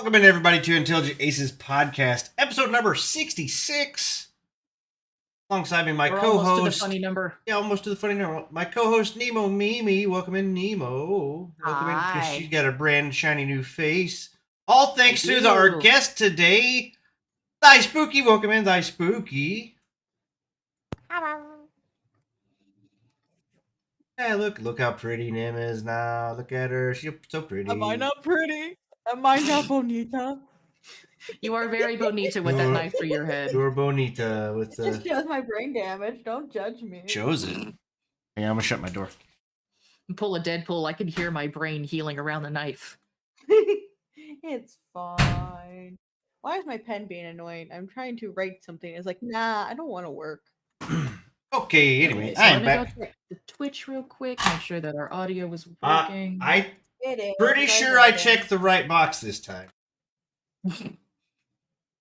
Welcome in, everybody, to Intelligent Aces podcast, episode number 66. Alongside me, my co-host. Almost to the funny number. Yeah, almost to the funny number. My co-host, Nemo Mimi. Welcome in, Nemo. Welcome in, because she's got a brand shiny new face. All thanks to our guest today, Thy Spooky. Welcome in, Thy Spooky. Hello. Yeah, look how pretty Nim is now. Look at her. She's so pretty. Am I not pretty? Am I not bonita? You are very bonita with that knife through your head. You're bonita with the... It just shows my brain damage. Don't judge me. Shows it. Hang on, I'm gonna shut my door. Pull a Deadpool, I can hear my brain healing around the knife. It's fine. Why is my pen being annoying? I'm trying to write something. It's like, nah, I don't want to work. Okay, anyway, So I am let me back. go check the Twitch real quick, make sure that our audio was working. It is. Pretty sure I checked the right box this time.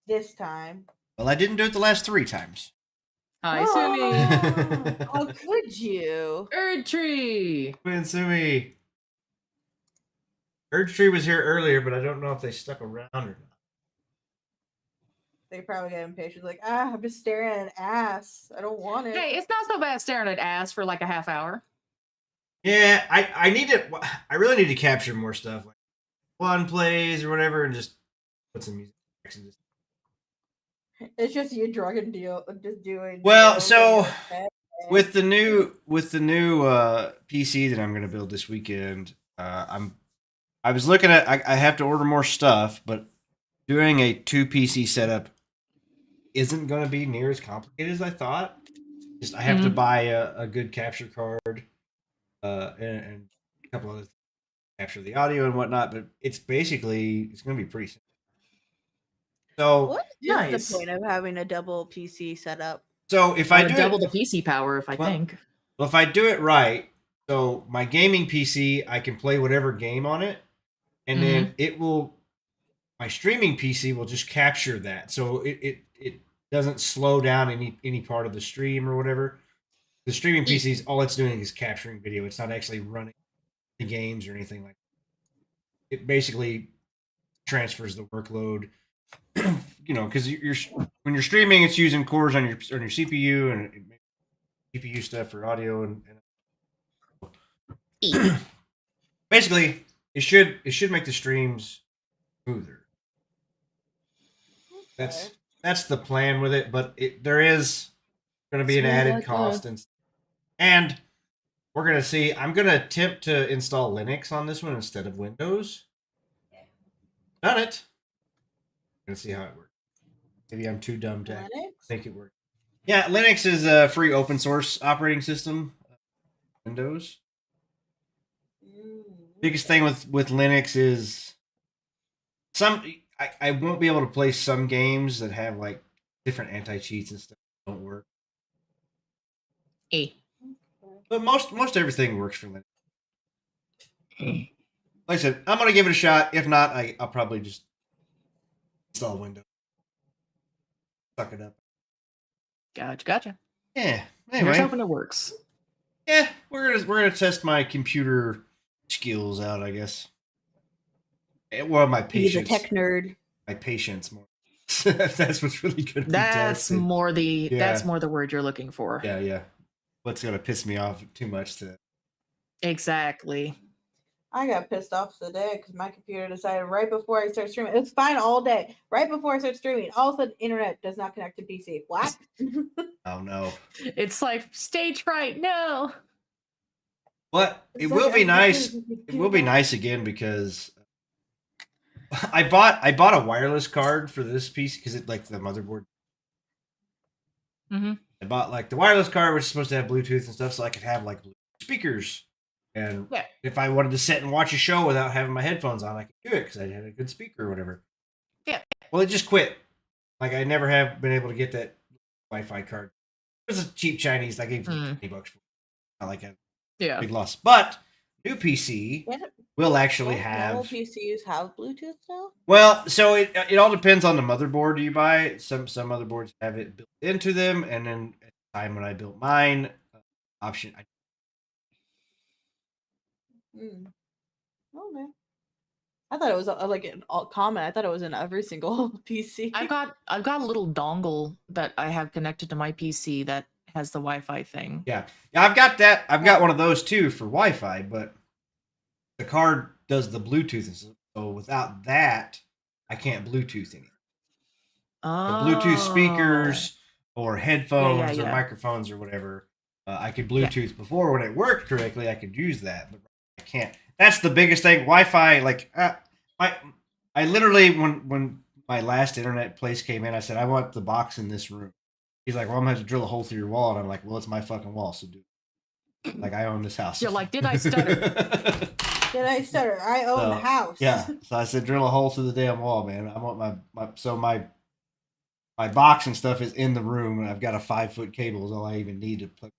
This time. Well, I didn't do it the last 3 times. Hi, Sumi. How could you? Erdtree. Quinn Sumi. Erdtree was here earlier, but I don't know if they stuck around or not. They probably get impatient. Like, I'm just staring at an ass. I don't want it. Hey, it's not so bad staring at ass for like a half hour. Yeah, I really need to capture more stuff, like one plays or whatever, and just put some music. It's just you drug and deal, just doing. Well, so with the new PC that I'm going to build this weekend, I was looking at. I have to order more stuff, but doing a 2 PC setup isn't going to be near as complicated as I thought. Just I have to buy a good capture card, and a couple other things to capture the audio and whatnot. But it's going to be pretty simple. So what is the point of having a double PC setup? So if I do double the PC power, if I do it right, so my gaming PC, I can play whatever game on it, and then my streaming PC will just capture that, so it doesn't slow down any part of the stream or whatever. The streaming PC, all it's doing is capturing video. It's not actually running the games or anything like that. It basically transfers the workload. Because when you're streaming, it's using cores on your CPU and GPU stuff for audio and basically it should make the streams smoother. That's the plan with it, but there is going to be an added cost and we're going to see. I'm going to attempt to install Linux on this one instead of Windows. Done it. Gonna see how it works. Maybe I'm too dumb to make it work. Yeah, Linux is a free open source operating system. Windows. Biggest thing with Linux is I won't be able to play some games that have like different anti-cheats and stuff that don't work. But most everything works for Linux. Like I said, I'm gonna give it a shot. If not, I'll probably just install Windows. Suck it up. Gotcha. Yeah. Anyway, here's hoping it works. Yeah, we're gonna test my computer skills out, I guess. Well, my patience. He's a tech nerd. My patience more. That's what's really good. That's more the word you're looking for. Yeah. What's gonna piss me off too much to? Exactly. I got pissed off today because my computer decided right before I started streaming. It was fine all day. Right before I started streaming, all of a sudden, internet does not connect to PC. What? Oh no! It's like stage fright. No. But it will be nice. It will be nice again because I bought a wireless card for this PC because it like the motherboard. I bought like the wireless card, which is supposed to have Bluetooth and stuff, so I could have like speakers. And if I wanted to sit and watch a show without having my headphones on, I could do it because I had a good speaker or whatever. Yeah. Well, it just quit. Like I never have been able to get that Wi-Fi card. It was a cheap Chinese. I gave $20 for it. Not like a Yeah. big loss. But new PC will actually Don't have. normal PCs have Bluetooth now? Well, so it all depends on the motherboard you buy. Some motherboards have it built into them, and then at the time when I built mine, option. Okay. I thought it was like an all common. I thought it was in every single PC. I've got a little dongle that I have connected to my PC that has the Wi-Fi thing. Yeah, I've got that. I've got one of those too for Wi-Fi, but the card does the Bluetooth, so without that, I can't Bluetooth anything. Oh. So Bluetooth speakers or headphones yeah. or microphones or whatever. I could Bluetooth before when it worked correctly. I could use that, but I can't. That's the biggest thing. Wi-Fi, like I literally when my last internet place came in, I said I want the box in this room. He's like, well, I'm gonna have to drill a hole through your wall, and I'm like, well, it's my fucking wall, so do it. Like I own this house. You're like, did I stutter? Did I stutter? I own the house. Yeah. So I said, drill a hole through the damn wall, man. I want my box and stuff is in the room, and I've got a 5-foot cable is all I even need to plug.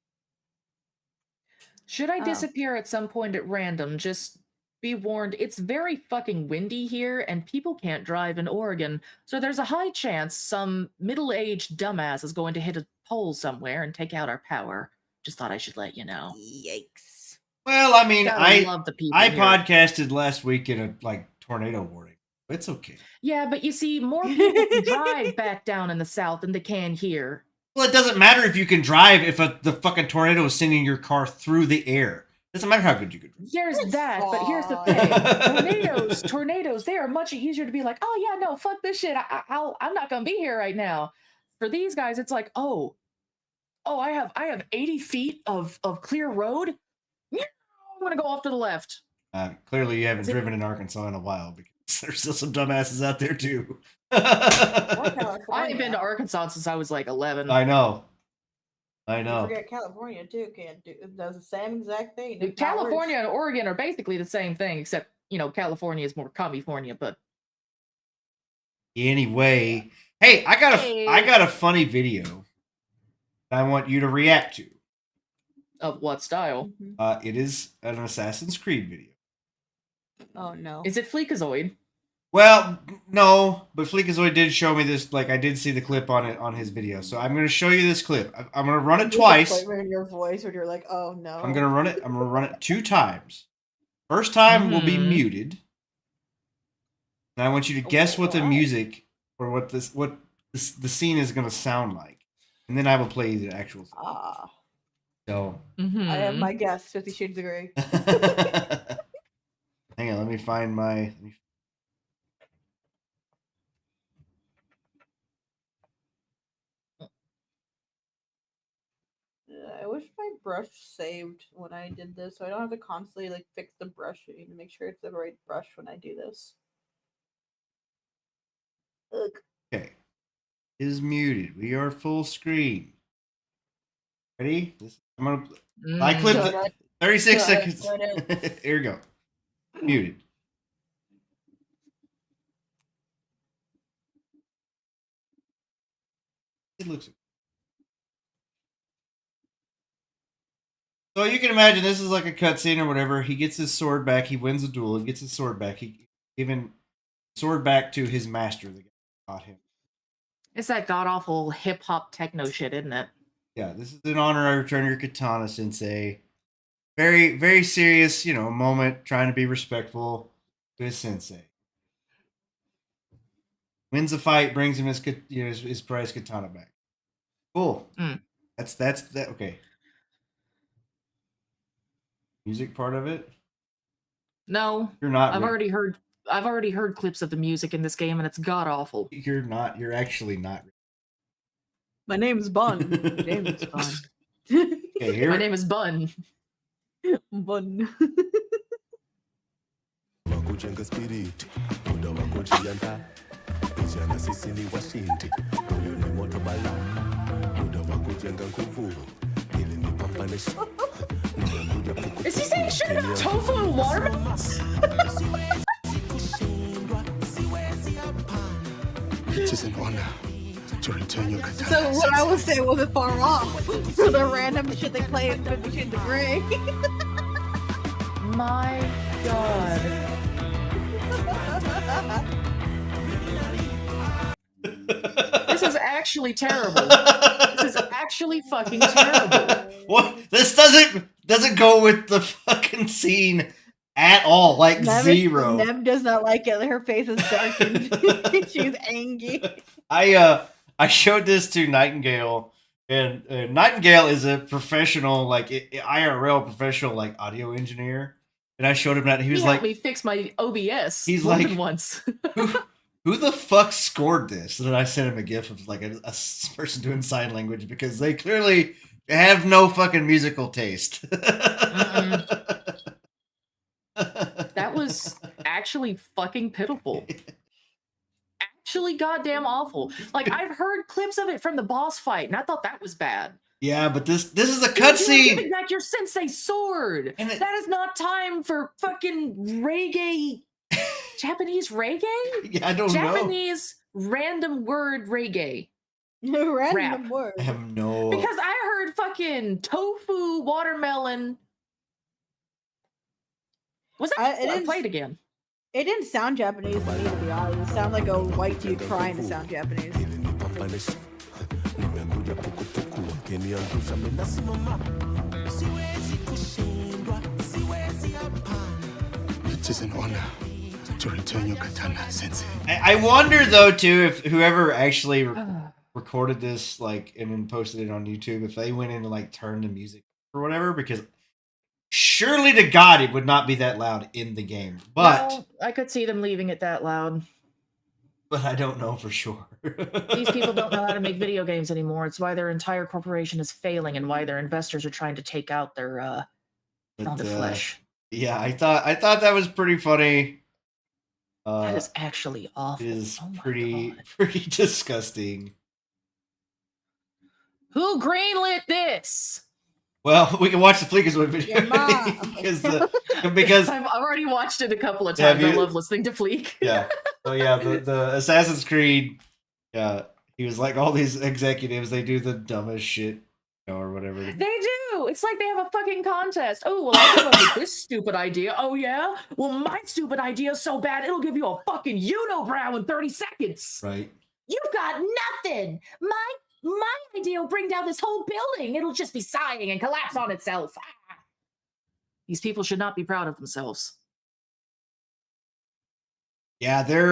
Should I disappear at some point at random? Just be warned, it's very fucking windy here, and people can't drive in Oregon, so there's a high chance some middle-aged dumbass is going to hit a pole somewhere and take out our power. Just thought I should let you know. Yikes. Well, I mean, Gotta love the people I here. podcasted last week in a tornado warning. It's okay. Yeah, but you see, more people can drive back down in the south than they can here. Well, it doesn't matter if you can drive if the fucking tornado is sending your car through the air. It doesn't matter how good you can drive. Here's that, but here's the thing. Tornadoes, they are much easier to be like, oh yeah, no, fuck this shit. I'm not gonna be here right now. For these guys, it's like, oh, I have 80 feet of clear road. I'm gonna go off to the left. Clearly, you haven't driven in Arkansas in a while because there's still some dumbasses out there too. I ain't been to Arkansas since I was like 11. I know. You forget California too. Does the same exact thing. Dude, California and Oregon are basically the same thing, except California is more California. But anyway, hey, I got a funny video that I want you to react to. Of what style? It is an Assassin's Creed video. Oh no! Is it Fleekazoid? Well, no, but Fleekazoid did show me this. Like, I did see the clip on it on his video, so I'm going to show you this clip. I'm going to run it twice. In your voice, when you're like, "Oh no!" I'm going to run it. I'm going to run it 2 times. First time will be muted, and I want you to guess what the music or what the scene is going to sound like, and then I will play the actual thing. So I have my guess. 50 Shades of Grey. Hang on, let me find my. I wish my brush saved when I did this, so I don't have to constantly like fix the brushing to make sure it's the right brush when I do this. Ugh. Okay, is muted. We are full screen. Ready? I'm gonna. I clipped it. 36 seconds. Here we go. Muted. It looks. So you can imagine this is like a cutscene or whatever. He gets his sword back. He wins a duel. He gets his sword back. He given sword back to his master. The guy who taught him. It's that god awful hip hop techno shit, isn't it? Yeah, this is in honor. I return your katana, sensei. Very, very serious, moment. Trying to be respectful to his sensei. Wins the fight, brings him his prized katana back. Cool. That's that. Okay. Music part of it? No, you're not. I've already heard clips of the music in this game, and it's god awful. You're not. You're actually not. My name's Bun. My name is Bun. Okay, here. My name is Bun. Bun. Is he saying shit about tofu and watermelons? It is an honor So what I was saying wasn't far off. The random shit they play in 50 Shades of Grey. My God. This is actually terrible. This is actually fucking terrible. What? This doesn't go with the fucking scene at all. Like zero. Nem does not like it. Her face is darkened. She's angry. I showed this to Nightingale, and Nightingale is a professional, like IRL professional, like audio engineer. And I showed him that he was like, "Helped me fix my OBS." He's more like, than once. Who the fuck scored this? And then I sent him a gif of like a person doing sign language because they clearly have no fucking musical taste. That was actually fucking pitiful. Actually goddamn awful. Like, I've heard clips of it from the boss fight, and I thought that was bad. Yeah, but this is a Dude, you were cutscene. giving back your sensei sword. And That is not time for fucking reggae. Japanese reggae? Yeah, I don't know. Japanese random word reggae. Random Rap. word. I have no. Because I heard fucking tofu, watermelon. Was that It played again? It didn't sound Japanese to me, to be honest. It sounded like a white dude crying to sound Japanese. It is an honor to return your katana, Sensei. I wonder though too if whoever actually recorded this like and then posted it on YouTube, if they went in and like turned the music or whatever, because surely to God it would not be that loud in the game. But No, I could see them leaving it that loud. But I don't know for sure. These people don't know how to make video games anymore. It's why their entire corporation is failing and why their investors are trying to take out their pound of flesh. Yeah, I thought that was pretty funny. That is actually awful. It is Oh my pretty God. disgusting. Who greenlit this? Well, we can watch the Fleekazoid video Your mom. because I've already watched it a couple of Have times. I you? love listening to Fleek. yeah. So yeah, the Assassin's Creed, he was like all these executives, they do the dumbest shit, or whatever. They do. It's like they have a fucking contest. Oh, well, I came up with this stupid idea. Oh, yeah? Well, my stupid idea is so bad, it'll give you a fucking unibrow in 30 seconds. Right. You've got nothing. My idea will bring down this whole building. It'll just be sighing and collapse on itself. Ah. These people should not be proud of themselves. Yeah, they're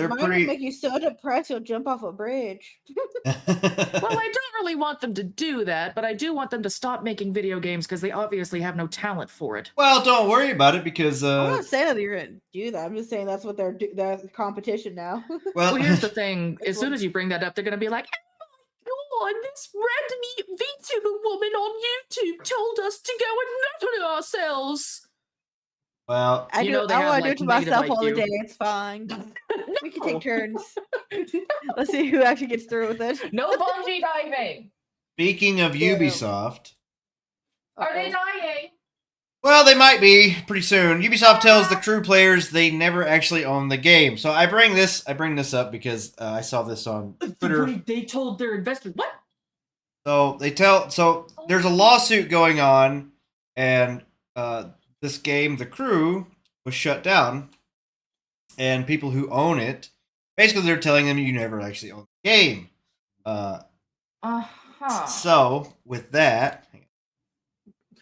Mine pretty. will make you so depressed you'll jump off a bridge. Well, I don't really want them to do that, but I do want them to stop making video games because they obviously have no talent for it. Well, don't worry about it because I'm not saying that you're gonna do that. I'm just saying that's what they're competition now. Well, here's the thing. As soon as you bring that up, they're going to be like, Oh, and this random VTuber woman on YouTube told us to go and nut on ourselves. well, I You do. know they I have, want to like, do it to myself negative all the IQ. day. It's fine. We can take turns. Let's see who actually gets through with it. no bungee diving. speaking of Yeah. Ubisoft, Are they dying? well, they might be pretty soon. Ubisoft tells the crew players they never actually own the game. So I bring this up because I saw this on Twitter. They told their investors, what? So there's a lawsuit going on, and this game, The Crew, was shut down, and people who own it, basically they're telling them you never actually own the game. Uh-huh. So with that,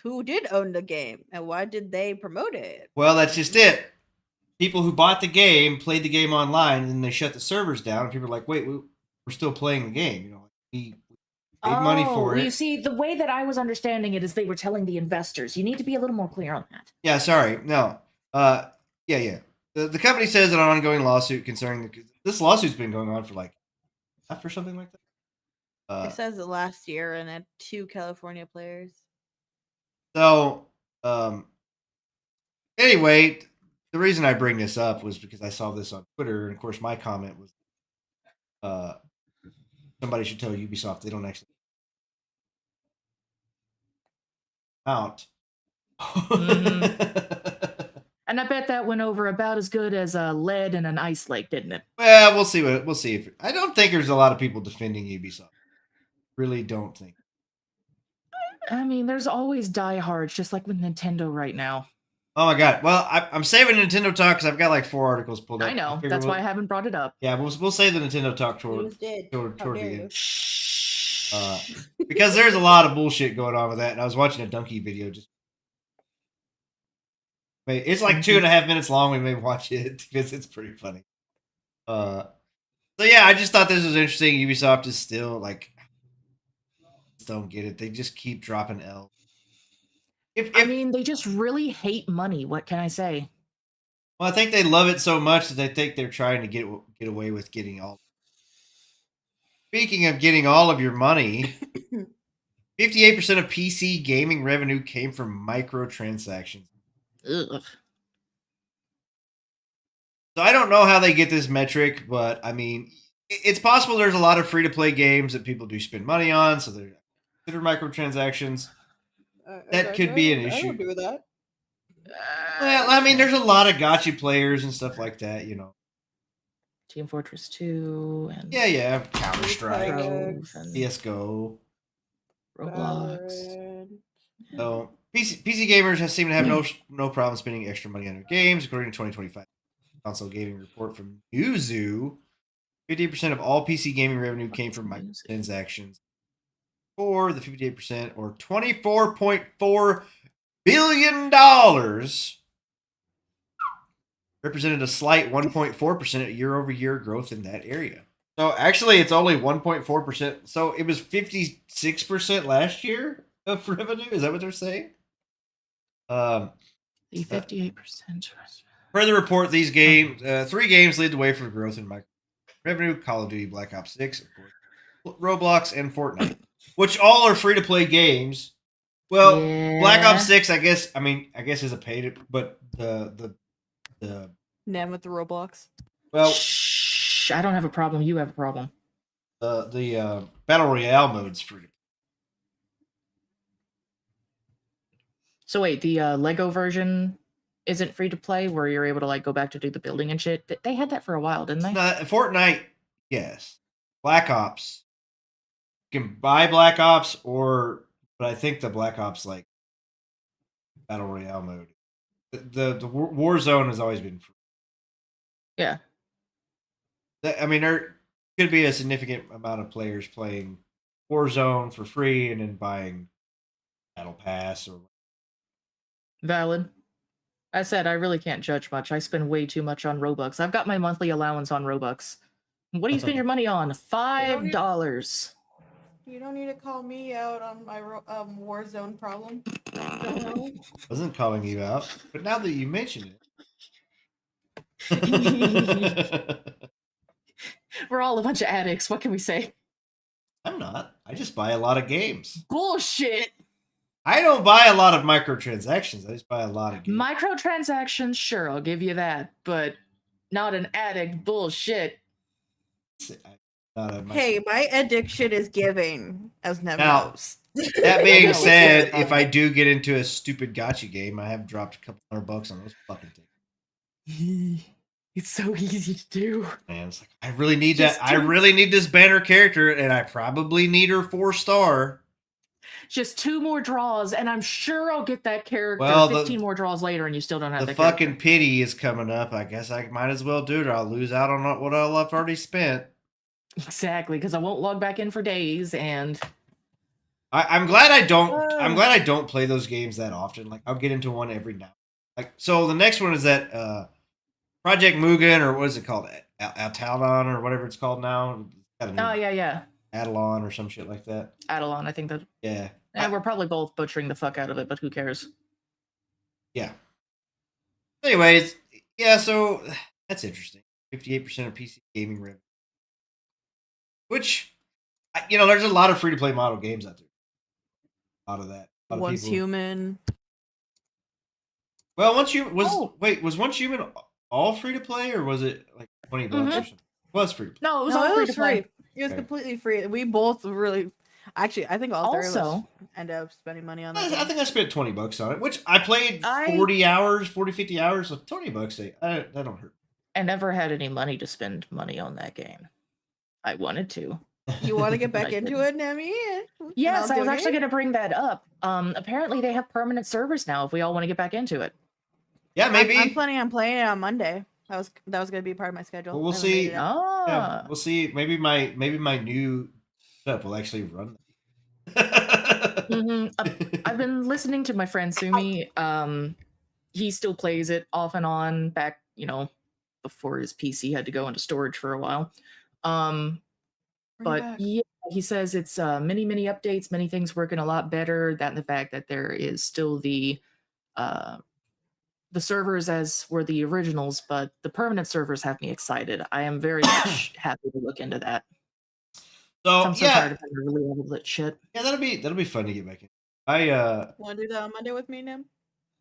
Who did own the game and why did they promote it? well, that's just it. People who bought the game played the game online, and then they shut the servers down. And people are like, "Wait, we're still playing the game." You know, we paid money for it. You see, the way that I was understanding it is they were telling the investors. You need to be a little more clear on that. Yeah, sorry. No. Yeah. The company says an ongoing lawsuit concerning this lawsuit's been going on for like for something like that. It says it last year and had 2 California players. So, anyway, the reason I bring this up was because I saw this on Twitter, and of course, my comment was, somebody should tell Ubisoft they don't actually out. Mhm. And I bet that went over about as good as a lead in an ice lake, didn't it? Well, we'll see if I don't think there's a lot of people defending Ubisoft. Really don't think. I mean, there's always diehards, just like with Nintendo right now. Oh my god. Well, I'm saving Nintendo talk because I've got like 4 articles pulled up. I know. That's why I haven't brought it up. Yeah, we'll save the Nintendo talk He toward was dead. toward How the dare end. you. Shh. Because there's a lot of bullshit going on with that, and I was watching a donkey video. It's like 2.5 minutes long. We may watch it because it's pretty funny. So yeah, I just thought this was interesting. Ubisoft is still like, just don't get it. They just keep dropping L. I mean, they just really hate money. What can I say? Well, I think they love it so much that they think they're trying to get away with getting all. Speaking of getting all of your money, 58% of PC gaming revenue came from microtransactions. Ugh. So I don't know how they get this metric, but I mean, it's possible there's a lot of free-to-play games that people do spend money on, so they're considered microtransactions. That could be an I issue. don't do that. Well, I mean, there's a lot of gotcha players and stuff like that, you know. Team Fortress 2 and Yeah, Counter-Strike, Grove and CSGO. Roblox. So PC gamers seem to have no problem spending extra money on their games, according to 2025 console gaming report from Yuzu. 58% of all PC gaming revenue came from microtransactions. For the 58%, or $24.4 billion, represented a slight 1.4% year-over-year growth in that area. So actually, it's only 1.4%. So it was 56% last year of revenue. Is that what they're saying? The 58%. Per the report, these games, 3 games lead the way for growth in micro revenue: Call of Duty, Black Ops 6, of course, Roblox, and Fortnite, which all are free-to-play games. Well, Yeah. Black Ops 6, I guess is a paid, but the Nan with the Roblox. well, Shh, I don't have a problem. You have a problem. the Battle Royale mode's free. So wait, the Lego version isn't free to play, where you're able to like go back to do the building and shit. They had that for a while, didn't they? Fortnite, yes. Black Ops, you can buy Black Ops, but I think the Black Ops like Battle Royale mode, the Warzone has always been free. Yeah. I mean, there could be a significant amount of players playing Warzone for free and then buying Battle Pass or. Valid. I said I really can't judge much. I spend way too much on Robux. I've got my monthly allowance on Robux. What do you spend your money on? $5. You don't need to call me out on my Warzone problem. I wasn't calling you out, but now that you mention it. We're all a bunch of addicts. What can we say? I'm not. I just buy a lot of games. Bullshit. I don't buy a lot of microtransactions. I just buy a lot of games. Microtransactions, sure, I'll give you that, but not an addict. Bullshit. Hey, my addiction is giving, as Nev Now, knows. That being No, said, it's if I do get into a stupid gotcha game, I have dropped a couple $100 on those fucking things. It's so easy to do. Man, it's like I really need Just that. I really need this banner character, and I probably need her 4-star. Just 2 more draws, and I'm sure I'll get that character. Well, 15 more draws later, and you still don't have The that fucking character. pity is coming up. I guess I might as well do it, or I'll lose out on what all I've already spent. Exactly, because I won't log back in for days, and I'm glad I don't. I'm glad I don't play those games that often. Like I'll get into one every now. Like so, the next one is that Project Mugen, or what is it called? Atalon, or whatever it's called now. oh yeah, Atalon or some shit like that. Adelon. I think that. Yeah. And we're probably both butchering the fuck out of it, but who cares? Yeah. Anyways, yeah. So that's interesting. 58% of PC gaming revenue, which there's a lot of free to play model games out there. A lot of that. A lot of Once people. Human. Well, Once Human was Once Human all free to play, or was it like $20 or something? It was free to play. No, it was No, all it free was to play. free. It was Okay. completely free. We both really. Actually, I think all three of us Also, end up spending money on that. I game. think I spent $20 on it, which I played I- 40 hours, 40, 50 hours. So $20, that don't hurt. I never had any money to spend money on that game. I wanted to. You want to get But back I into didn't. it, Nemi? And Yes, I'll I was actually donate? going to bring that up. Apparently they have permanent servers now if we all want to get back into it. Yeah, maybe. I'm planning on playing it on Monday. That was going to be part of my schedule. Well, we'll I haven't made see. it yet. Ah. We'll see. Maybe my new setup will actually run. I've been listening to my friend Sumi. He still plays it off and on back, before his PC had to go into storage for a while. Bring it But back. yeah, he says it's many updates, many things working a lot better. That and the fact that there is still the servers as were the originals, but the permanent servers have me excited. I am very much happy to look into that. So I'm so tired of having to really level that shit. Yeah, that'll be fun to get back in. Want to do that on Monday with me, Nim?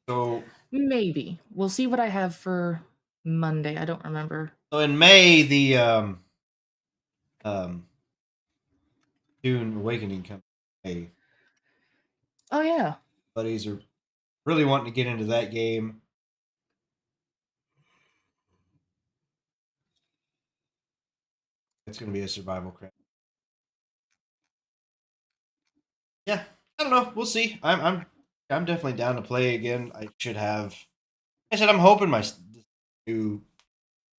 So Maybe we'll see what I have for Monday. I don't remember. So in May, the Dune Awakening comes. Hey, Oh yeah. buddies are really wanting to get into that game. It's going to be a survival crap. Yeah, I don't know. We'll see. I'm definitely down to play again. I should have. I said I'm hoping my new.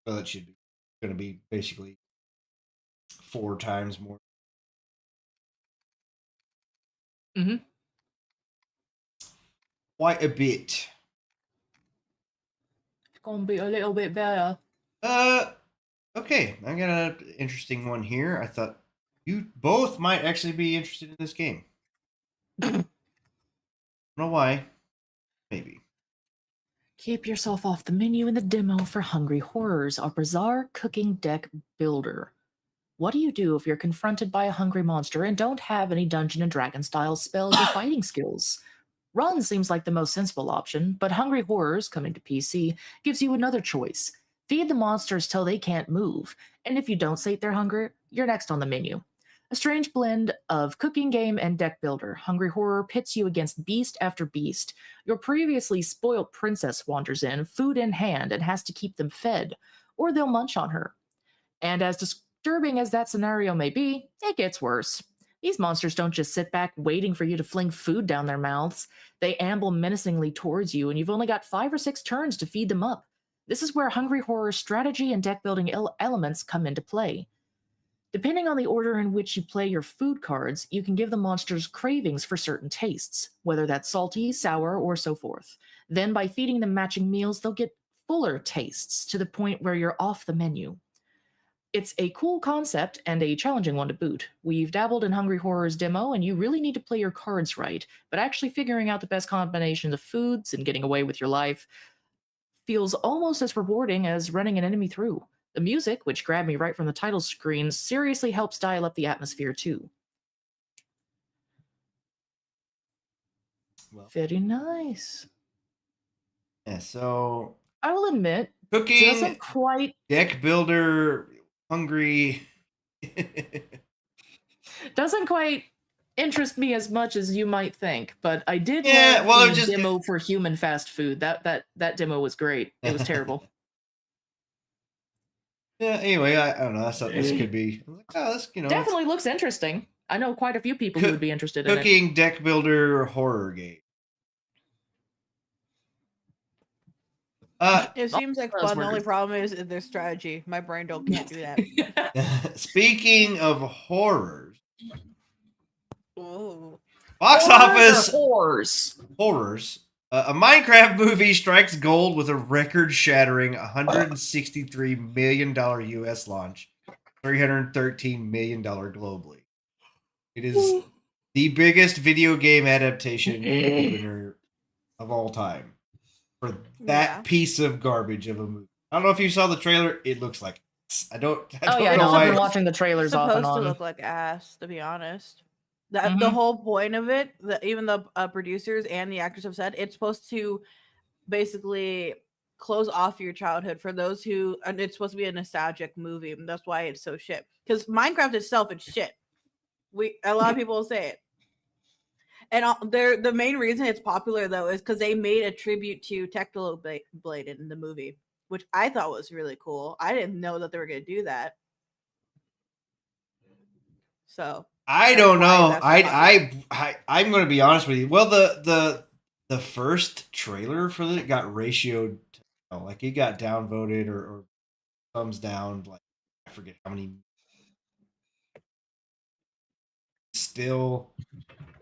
Well, it should be going to be basically 4 times more. Mm-hmm. Quite a bit. It's gonna be a little bit better. Okay. I got an interesting one here. I thought you both might actually be interested in this game. I don't know why. Maybe. Keep yourself off the menu in the demo for Hungry Horrors, our bizarre cooking deck builder. What do you do if you're confronted by a hungry monster and don't have any Dungeon and Dragon style spells or fighting skills? Run seems like the most sensible option, but Hungry Horrors, coming to PC, gives you another choice. Feed the monsters till they can't move, and if you don't sate their hunger, you're next on the menu. A strange blend of cooking game and deck builder, Hungry Horror pits you against beast after beast. Your previously spoiled princess wanders in, food in hand, and has to keep them fed, or they'll munch on her. And as disturbing as that scenario may be, it gets worse. These monsters don't just sit back waiting for you to fling food down their mouths. They amble menacingly towards you, and you've only got 5 or 6 turns to feed them up. This is where Hungry Horror's strategy and deck building elements come into play. Depending on the order in which you play your food cards, you can give the monsters cravings for certain tastes, whether that's salty, sour, or so forth. Then by feeding them matching meals, they'll get fuller tastes to the point where you're off the menu. It's a cool concept and a challenging one to boot. We've dabbled in Hungry Horror's demo, and you really need to play your cards right, but actually figuring out the best combinations of foods and getting away with your life feels almost as rewarding as running an enemy through. The music, which grabbed me right from the title screen, seriously helps dial up the atmosphere too. Well, very nice. Yeah, so I will admit, cooking doesn't quite deck builder hungry doesn't quite interest me as much as you might think, but I did Yeah, love well, the just- demo for human fast food. That demo was great. It was terrible. Yeah, anyway, I don't know. I thought this could be this, Definitely looks interesting. I know quite a few people who would be interested in it. cooking deck builder horror game. It seems like those fun. The only workers. problem is their strategy. My brain can't do that. Speaking of horrors, Oh. box office Horrors. horrors. A Minecraft movie strikes gold with a record-shattering $163 million U.S. launch, $313 million globally. It is the biggest video game adaptation opener of all time for that Yeah. piece of garbage of a movie. I don't know if you saw the trailer. It looks like I don't Oh yeah, know no, why. I've been watching the trailers off and Supposed to on. look like ass, to be honest. The Mhm. whole point of it, even the producers and the actors have said, it's supposed to basically close off your childhood for those who, and it's supposed to be a nostalgic movie, and that's why it's so shit. Because Minecraft itself, it's shit. A lot of people say it. And the main reason it's popular though is because they made a tribute to Blade in the movie, which I thought was really cool. I didn't know that they were going to do that. So I that's don't why know. that's so popular. I'm going to be honest with you. Well, the first trailer for it got ratioed, like it got downvoted or thumbs down. Like I forget how many. Still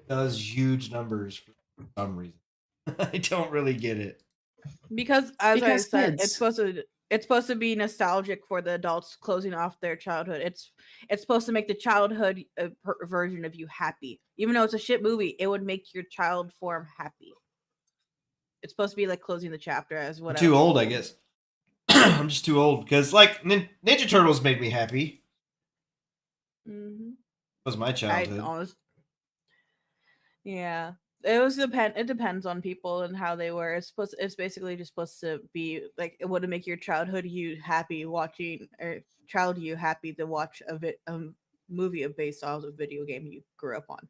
does huge numbers for some reason. I don't really get it. Because as I Because said, kids. it's supposed to be nostalgic for the adults closing off their childhood. It's supposed to make the childhood version of you happy. Even though it's a shit movie, it would make your child form happy. It's supposed to be like closing the chapter as what I'm too old, I guess. I'm just too old because like Ninja Turtles made me happy. Mm-hmm. Was my childhood. Yeah. It depends on people and how they were. It's basically just supposed to be like it would make your childhood you happy watching or child you happy to watch a movie based off a video game you grew up on.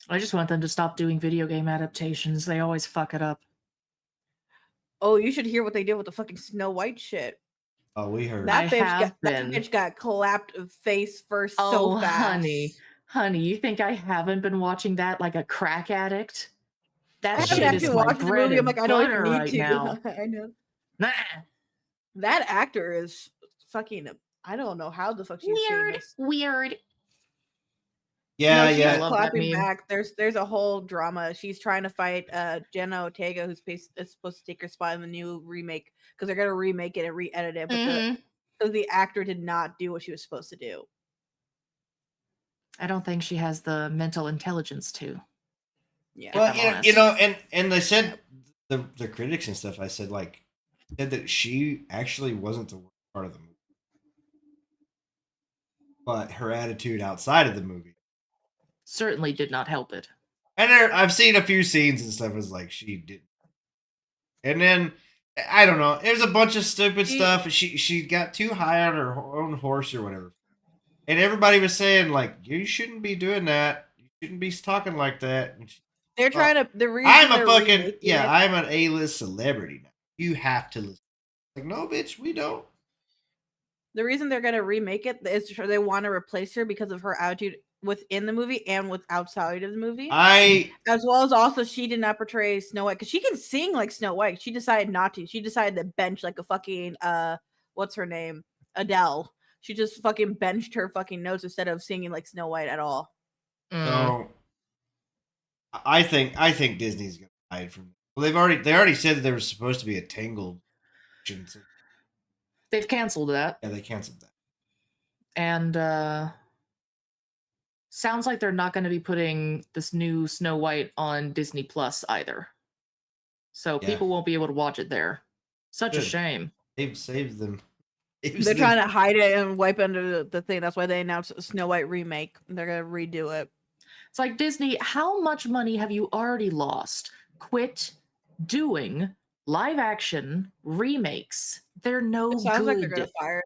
I just want them to stop doing video game adaptations. They always fuck it up. Oh, you should hear what they did with the fucking Snow White shit. Oh, we heard. I have that been. bitch got clapped face first Oh, so fast. honey, you think I haven't been watching that like a crack addict? That I haven't shit is actually my watched the bread movie. I'm and like, I don't even butter need right to. now. I know. Nah. That actor is fucking. I don't know how the fuck she's famous. Weird. Yeah, No, she's yeah. I love that clapping meme. back. There's a whole drama. She's trying to fight Jenna Ortega, who's supposed to take her spot in the new remake because they're gonna remake it and re-edit it, but because the actor did not do what she was supposed to do. I don't think she has the mental intelligence to. Yeah. Well, you know, and they said the critics and stuff. I said said that she actually wasn't the worst part of the movie, but her attitude outside of the movie Certainly did not help it. And I've seen a few scenes and stuff. Is like she didn't. And then I don't know. There's a bunch of stupid stuff. She got too high on her own horse or whatever. And everybody was saying like, you shouldn't be doing that. You shouldn't be talking like that. They're trying to. The reason I'm a they're fucking remaking yeah. it- I'm an A-list celebrity now. You have to listen. Like no, bitch, we don't. The reason they're gonna remake it is they want to replace her because of her attitude within the movie and with outside of the movie. As well as also she did not portray Snow White because she can sing like Snow White. She decided not to. She decided to bench like a fucking what's her name? Adele. She just fucking benched her fucking notes instead of singing like Snow White at all. So I think Disney's gonna hide from it. Well, they already said that there was supposed to be a Tangled. They've canceled that. Yeah, they canceled that. And sounds like they're not going to be putting this new Snow White on Disney Plus either. So people won't be able to watch it there. Such a shame. They've saved them. They're trying to hide it and wipe under the thing. That's why they announced a Snow White remake. They're gonna redo it. It's like, Disney, how much money have you already lost? Quit doing live action remakes. They're no good. It sounds like they're gonna fire.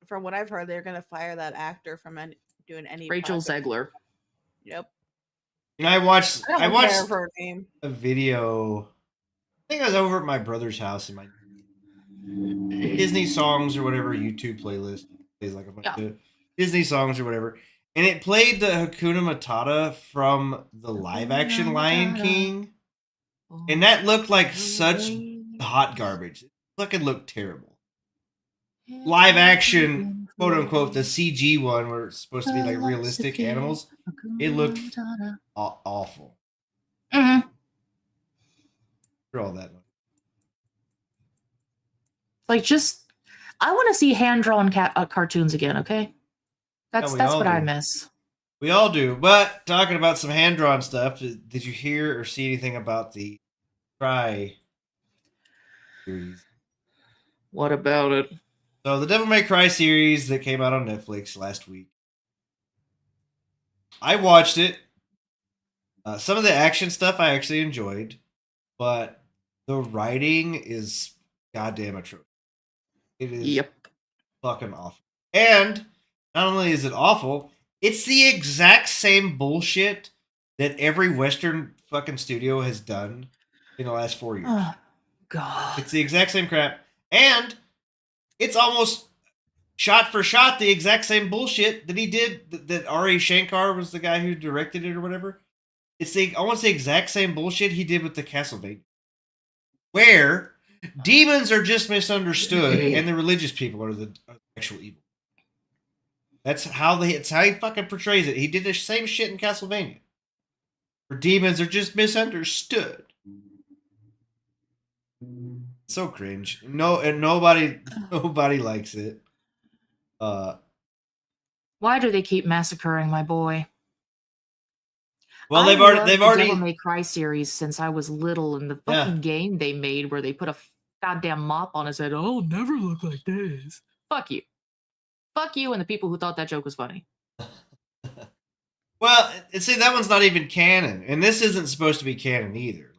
From what I've heard, they're gonna fire that actor from doing any. Rachel Zegler. Yep. And I watched her name. A video. I think I was over at my brother's house in my Disney songs or whatever YouTube playlist. Plays like a bunch of Disney songs or whatever. And it played the Hakuna Matata from the live action Lion King. And that looked like such hot garbage. It fucking looked terrible. Live action, quote unquote, the CG one where it's supposed to be like realistic animals. It looked awful. Mm-hmm. For all that. Like, just, I want to see hand-drawn cartoons again, okay? That's what I miss. We all do. But talking about some hand-drawn stuff, did you hear or see anything about the Cry series? What about it? So the Devil May Cry series that came out on Netflix last week. I watched it. Some of the action stuff I actually enjoyed, but the writing is goddamn atrocious. It is fucking awful. And not only is it awful, It's the exact same bullshit that every Western fucking studio has done in the last 4 years. Oh, God. It's the exact same crap. And it's almost shot for shot the exact same bullshit that he did, that Ari Shankar was the guy who directed it or whatever. It's almost the exact same bullshit he did with the Castlevania. Where demons are just misunderstood and the religious people are the actual evil. It's how he fucking portrays it. He did the same shit in Castlevania. Where demons are just misunderstood. So cringe. No, and nobody likes it. Why do they keep massacring my boy? Well, they've already Devil May Cry series since I was little, and the fucking game they made where they put a goddamn mop on his head. Oh, never look like this. Fuck you. Fuck you and the people who thought that joke was funny. Well, see, that one's not even canon, and this isn't supposed to be canon either.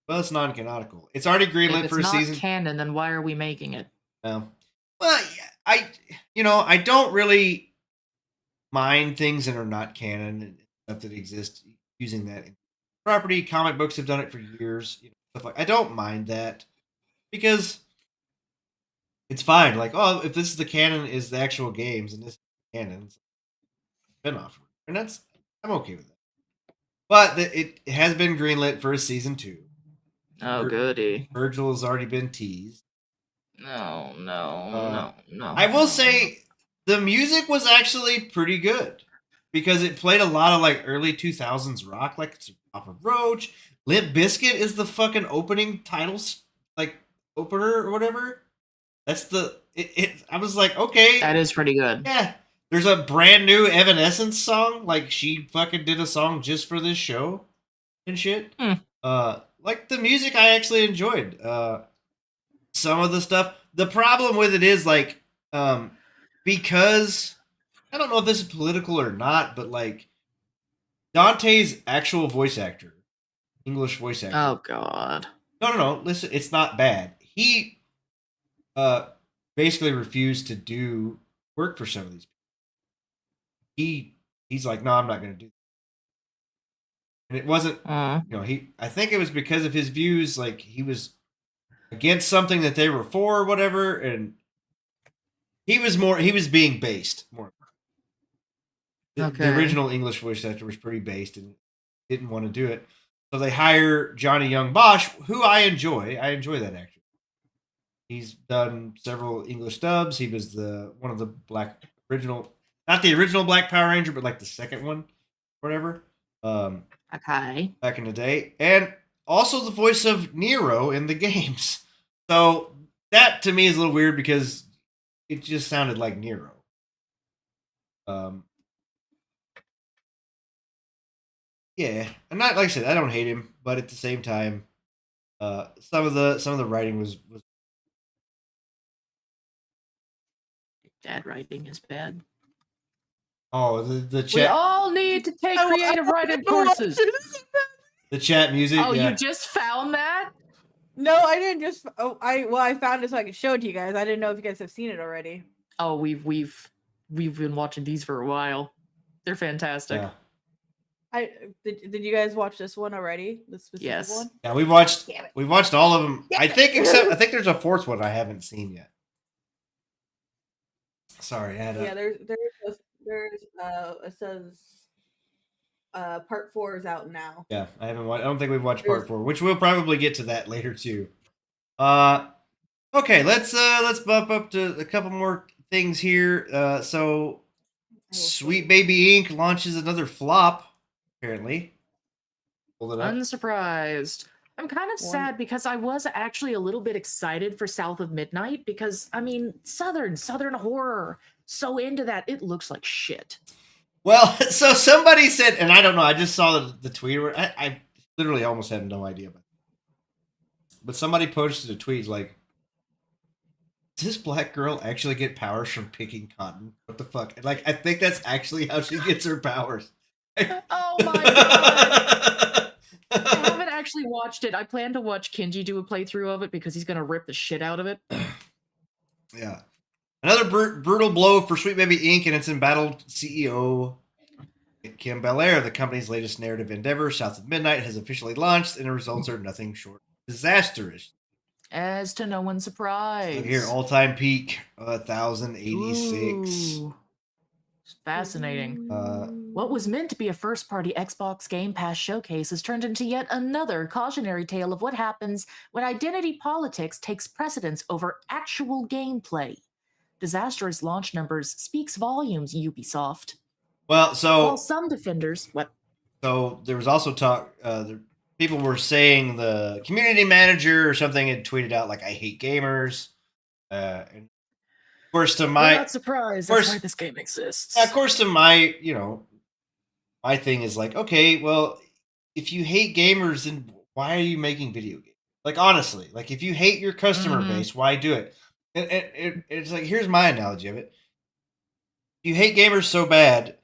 Well, it's non-canonical. It's already greenlit for a season. If it's not canon, then why are we making it? Well, I don't really mind things that are not canon and stuff that exist using that property. Comic books have done it for years. Stuff like I don't mind that because it's fine. Like, oh, if this is the canon, is the actual games, and this is canon spinoff, and I'm okay with that. But it has been greenlit for a season 2. Oh, goody. Virgil has already been teased. No. I will say the music was actually pretty good because it played a lot of like early 2000s rock, like Papa Roach. Limp Bizkit is the fucking opening titles, like opener or whatever. That's I was like, okay. That is pretty good. Yeah. There's a brand new Evanescence song. Like, she fucking did a song just for this show and shit. Like, the music I actually enjoyed. Some of the stuff. The problem with it is, like, because I don't know if this is political or not, but, like, Dante's actual voice actor, English voice actor. Oh, God. No. Listen, it's not bad. He basically refused to do work for some of these people. He's like, no, I'm not going to do that. And it wasn't, I think it was because of his views, like he was against something that they were for or whatever, and he was being based more. The original English voice actor was pretty based and didn't want to do it. So they hire Johnny Young Bosch, who I enjoy. I enjoy that actor. He's done several English dubs. He was one of the not the original Black Power Ranger, but like the second one, whatever. Okay. Back in the day. And also the voice of Nero in the games. So that to me is a little weird because it just sounded like Nero. Yeah. And not like I said, I don't hate him, but at the same time, some of the writing was Bad writing is bad. Oh, the chat. We all need to take creative writing courses. The chat music. Oh, you just found that? No, I didn't just. I found it so I could show it to you guys. I didn't know if you guys have seen it already. Oh, we've been watching these for a while. They're fantastic. Yeah. Did you guys watch this one already? This specific one? Yeah, we watched all of them. I think there's a fourth one I haven't seen yet. Sorry, I had it says part 4 is out now. Yeah, I don't think we've watched part 4, which we'll probably get to that later too. Okay, let's bump up to a couple more things here. So Sweet Baby Inc. launches another flop, apparently. Hold it up. Unsurprised. I'm kind of sad because I was actually a little bit excited for South of Midnight because, I mean, Southern horror. So into that, it looks like shit. Well, so somebody said, and I don't know, I just saw the tweet where I literally almost had no idea. But somebody posted a tweet like, does this black girl actually get powers from picking cotton? What the fuck? And like, I think that's actually how she gets her powers. Oh my God. I haven't actually watched it. I plan to watch Kenji do a playthrough of it because he's going to rip the shit out of it. Yeah. Another brutal blow for Sweet Baby Inc. and its embattled CEO. Kim Belair, the company's latest narrative endeavor, South of Midnight, has officially launched, and the results are nothing short of disastrous. As to no one's surprise. Look here, all-time peak, 1,086. Ooh. Fascinating. What was meant to be a first-party Xbox Game Pass showcase has turned into yet another cautionary tale of what happens when identity politics takes precedence over actual gameplay. Disastrous launch numbers speaks volumes, Ubisoft. Well, so while some defenders, So there was also talk. People were saying the community manager or something had tweeted out like, "I hate gamers." And of course, to my, we're not surprised. That's why this game exists. Of course, to my, my thing is like, okay, well, if you hate gamers, then why are you making video games? Like, honestly, like if you hate your customer base, why do it? And it's like, here's my analogy of it. You hate gamers so bad.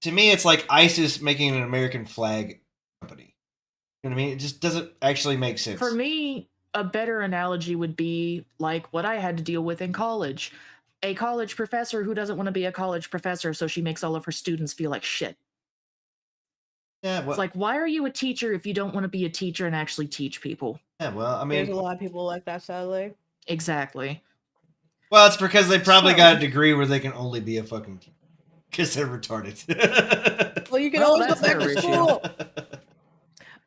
To me, it's like ISIS making an American flag company. You know what I mean? It just doesn't actually make sense. For me, a better analogy would be like what I had to deal with in college. A college professor who doesn't want to be a college professor, so she makes all of her students feel like shit. Yeah, well, it's like, why are you a teacher if you don't want to be a teacher and actually teach people? Yeah, well, I mean... There's a lot of people like that, sadly. Exactly. Well, it's because they probably got a degree where they can only be a fucking teacher. Because they're retarded. Well, you can always go back to school.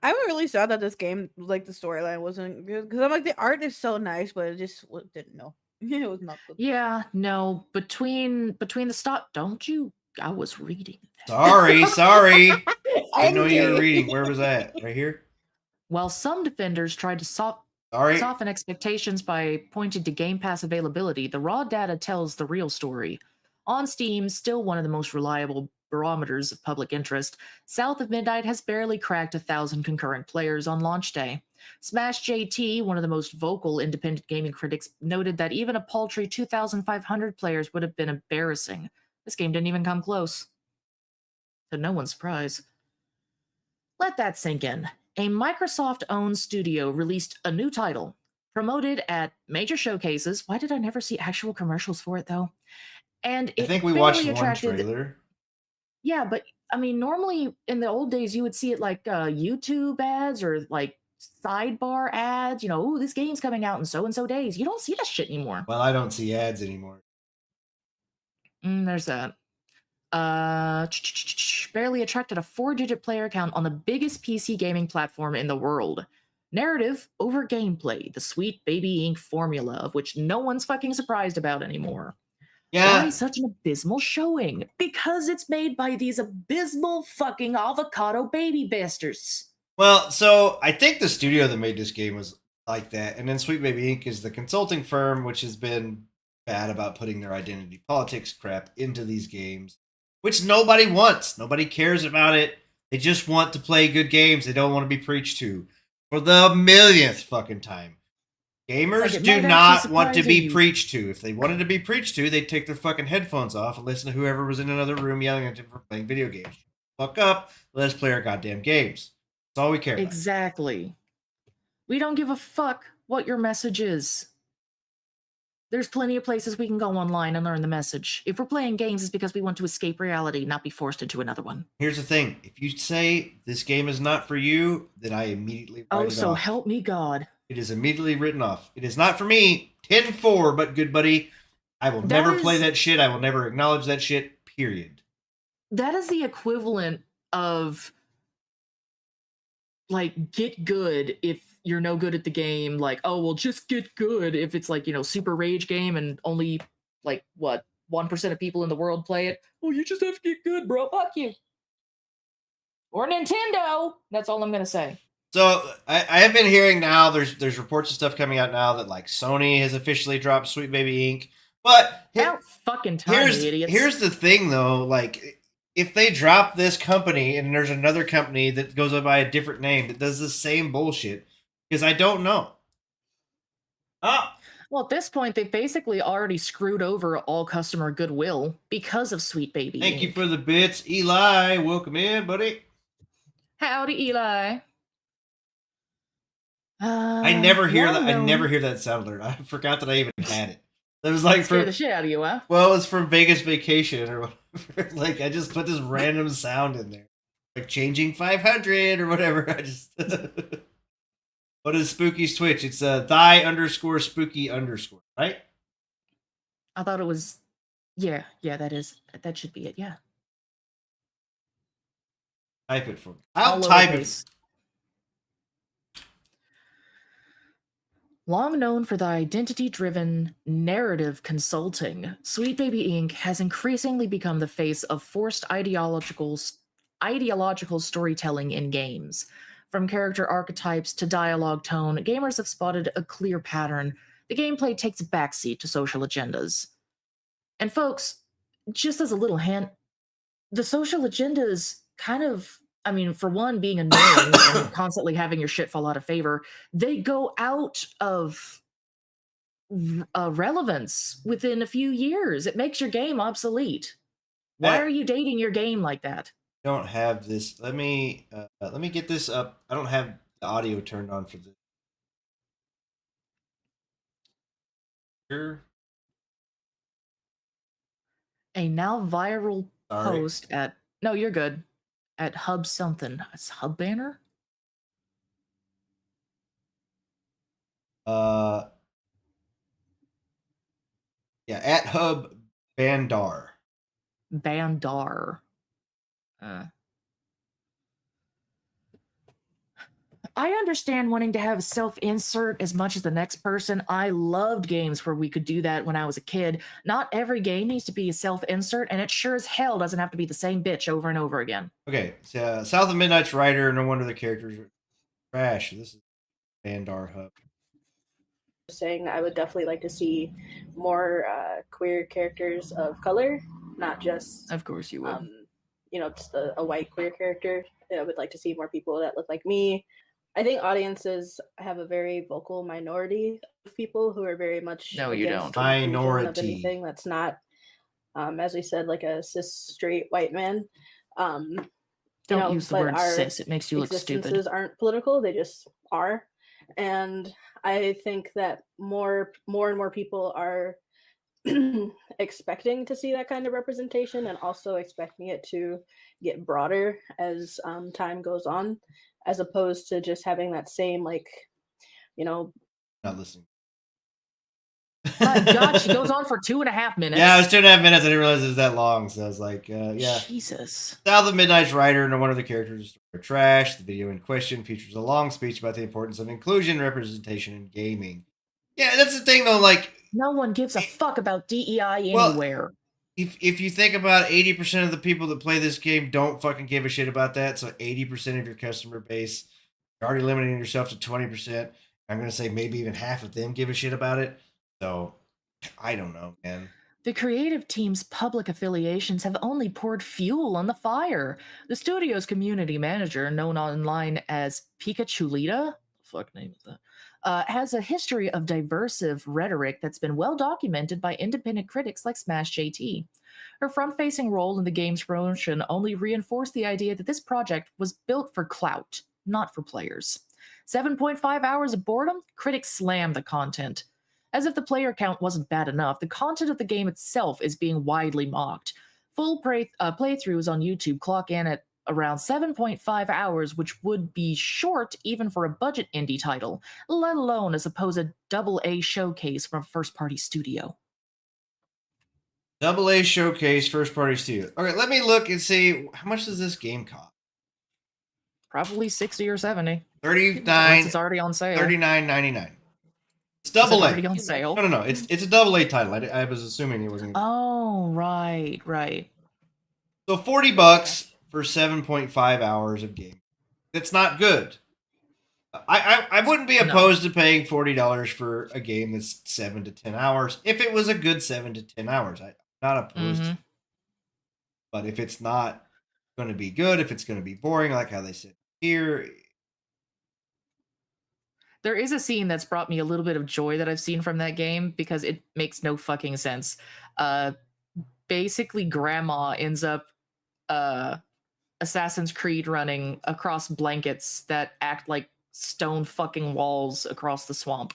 I'm really sad that this game, like the storyline, wasn't good. Because I'm like, the art is so nice, but it just didn't know. It was not good. Yeah, no. Between the stop, don't you? I was reading. Sorry. I know you were reading. Where was that? Right here? While some defenders tried to soften expectations by pointing to Game Pass availability, the raw data tells the real story. On Steam, still one of the most reliable barometers of public interest, South of Midnight has barely cracked 1,000 concurrent players on launch day. Smash JT, one of the most vocal independent gaming critics, noted that even a paltry 2,500 players would have been embarrassing. This game didn't even come close. To no one's surprise. Let that sink in. A Microsoft-owned studio released a new title, promoted at major showcases. Why did I never see actual commercials for it, though? And I think we watched one trailer. Yeah, but I mean, normally in the old days, you would see it like YouTube ads or like sidebar ads. You know, this game's coming out in so-and-so days. You don't see that shit anymore. Well, I don't see ads anymore. There's that. Barely attracted a 4-digit player count on the biggest PC gaming platform in the world. Narrative over gameplay, the Sweet Baby Inc. formula, of which no one's fucking surprised about anymore. Yeah. Why such an abysmal showing? Because it's made by these abysmal fucking avocado baby bastards. Well, so I think the studio that made this game was like that, and then Sweet Baby Inc. is the consulting firm which has been bad about putting their identity politics crap into these games, which nobody wants. Nobody cares about it. They just want to play good games. They don't want to be preached to for the millionth fucking time. Gamers do not want to be preached to. If they wanted to be preached to, they'd take their fucking headphones off and listen to whoever was in another room yelling at them for playing video games. Fuck up. Let us play our goddamn games. That's all we care about. Exactly. We don't give a fuck what your message is. There's plenty of places we can go online and learn the message. If we're playing games, it's because we want to escape reality, not be forced into another one. Here's the thing. If you say this game is not for you, then I immediately write it off. So help me God. It is immediately written off. It is not for me. 10-4, but good buddy. I will never play that shit. I will never acknowledge that shit, period. That is the equivalent of, like, get good if you're no good at the game. Like, oh, well, just get good if it's, like, you know, super rage game and only, like, what, 1% of people in the world play it. Oh, you just have to get good, bro. Fuck you. Or Nintendo. That's all I'm going to say. So I have been hearing now there's reports of stuff coming out now that like Sony has officially dropped Sweet Baby Inc. But here's the thing though, like if they drop this company and there's another company that goes by a different name that does the same bullshit, because I don't know. Well, at this point, they've basically already screwed over all customer goodwill because of Sweet Baby. Thank you for the bits, Eli. Welcome in, buddy. Howdy, Eli. I never hear that. I never hear that sound alert. I forgot that I even had it. It was like scare the shit out of you, huh? Well, it's from Vegas Vacation or what. Like I just put this random sound in there, like changing 500 or whatever. I just. What is Spooky's Twitch? It's thy_spooky_, right? I thought it was. Yeah, that should be it. Yeah. Type it for me. I'll type it. Long known for the identity-driven narrative consulting, Sweet Baby Inc. has increasingly become the face of forced ideological storytelling in games. From character archetypes to dialogue tone, gamers have spotted a clear pattern. The gameplay takes a backseat to social agendas. And folks, just as a little hint, the social agendas kind of, I mean, for one, being annoying and constantly having your shit fall out of favor, they go out of relevance within a few years. It makes your game obsolete. Why are you dating your game like that? Don't have this. Let me get this up. I don't have the audio turned on for this. Sure. A now viral post at no, you're good. At Hub something. It's Hub Banner? Yeah, at Hub Bandar. Bandar. I understand wanting to have self-insert as much as the next person. I loved games where we could do that when I was a kid. Not every game needs to be a self-insert, and it sure as hell doesn't have to be the same bitch over and over again. Okay, so South of Midnight's writer, no wonder the characters are trash. This is Bandar Hub. Saying I would definitely like to see more queer characters of color, not just of course you would just a white queer character. I would like to see more people that look like me. I think audiences have a very vocal minority of people who are very much minority of anything that's not as we said, like a cis straight white man. Don't use the word cis, it makes you look stupid. Existences aren't political, they just are. And I think that more and more people are expecting to see that kind of representation, and also expecting it to get broader as time goes on, as opposed to just having that same not listening. My God, she goes on for 2.5 minutes. Yeah, it was 2.5 minutes. I didn't realize it was that long, so I was like, yeah. Jesus. South of Midnight's writer, no one of the characters are trash. The video in question features a long speech about the importance of inclusion and representation in gaming. Yeah, that's the thing, though. Like, no one gives a fuck about DEI anywhere. If you think about 80% of the people that play this game don't fucking give a shit about that, so 80% of your customer base, you're already limiting yourself to 20%. I'm going to say maybe even half of them give a shit about it. So, I don't know, man. The creative team's public affiliations have only poured fuel on the fire. The studio's community manager, known online as Pikachulita, fuck name is that, has a history of diversive rhetoric that's been well documented by independent critics like Smash JT. Her front-facing role in the game's promotion only reinforced the idea that this project was built for clout, not for players. 7.5 hours of boredom? Critics slammed the content. As if the player count wasn't bad enough, the content of the game itself is being widely mocked. Full playthroughs on YouTube clock in at around 7.5 hours, which would be short even for a budget indie title, let alone a supposed AA showcase from a first-party studio. AA showcase, first-party studio. Okay, let me look and see, how much does this game cost? Probably 60 or 70. 39. It's already on sale. $39.99. It's double A. On sale? No. It's a AA title. I was assuming it wasn't. Oh, right. So $40 for 7.5 hours of game. It's not good. I wouldn't be opposed to paying $40 for a game that's 7 to 10 hours if it was a good 7 to 10 hours. I'm not opposed to it. But if it's not going to be good, if it's going to be boring, like how they said here. There is a scene that's brought me a little bit of joy that I've seen from that game because it makes no fucking sense. Basically, Grandma ends up Assassin's Creed running across blankets that act like stone fucking walls across the swamp.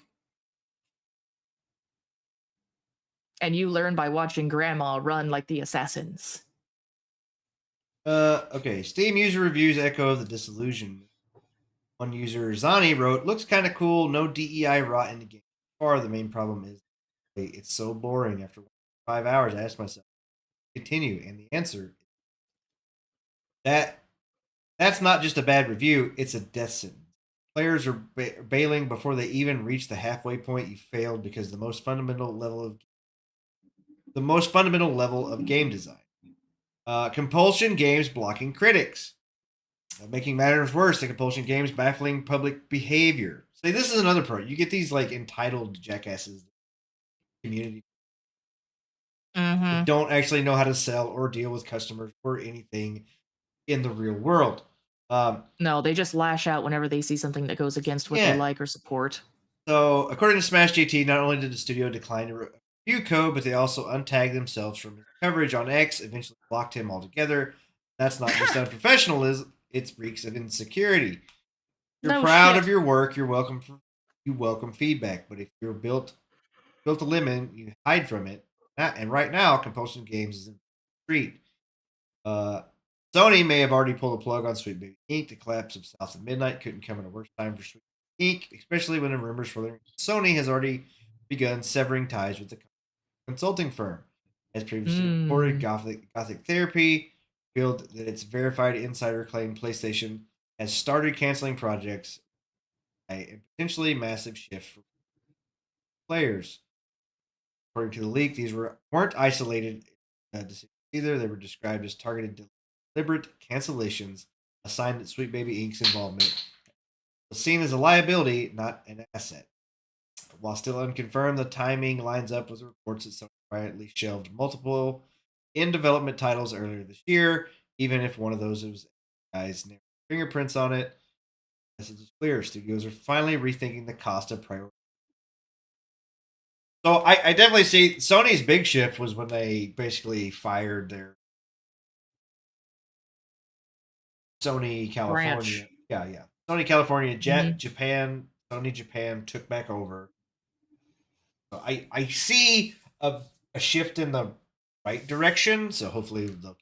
And you learn by watching Grandma run like the assassins. Okay. Steam user reviews echo the disillusion. One user, Zani, wrote, "Looks kind of cool. No DEI rot in the game. Far the main problem is it's so boring. After 5 hours, I asked myself, continue, and the answer that that's not just a bad review; it's a death sentence. Players are bailing before they even reach the halfway point. You failed because the most fundamental level of game design. Compulsion games blocking critics." Making matters worse, the compulsion games baffling public behavior. See, this is another part. You get these like entitled jackasses, community that don't actually know how to sell or deal with customers or anything in the real world. No, they just lash out whenever they see something that goes against what they like or support. So, according to Smash GT, not only did the studio decline to review code, but they also untagged themselves from his coverage on X, eventually blocked him altogether. That's not just unprofessionalism, it reeks of insecurity. You're proud of your work, you welcome feedback, but if you're built a lemon, you hide from it. And right now, Compulsion Games is in the street. Sony may have already pulled the plug on Sweet Baby Inc. The collapse of South of Midnight couldn't come at a worse time for Sweet Baby Inc., especially when the rumors swirling. Sony has already begun severing ties with the consulting firm. As previously reported, Gothic Therapy revealed that its verified insider claimed PlayStation has started canceling projects, a potentially massive shift for players. According to the leak, these weren't isolated decisions either. They were described as targeted, deliberate cancellations, a sign that Sweet Baby Inc.'s involvement was seen as a liability, not an asset. While still unconfirmed, the timing lines up with reports that Sony quietly shelved multiple in-development titles earlier this year, even if one of those was guys' fingerprints on it. The message is clear. Studios are finally rethinking the cost of priority. So I definitely see Sony's big shift was when they basically fired their Sony California. Branch. Yeah. Sony California, Japan, Sony Japan took back over. So I see a shift in the right direction. So hopefully they'll.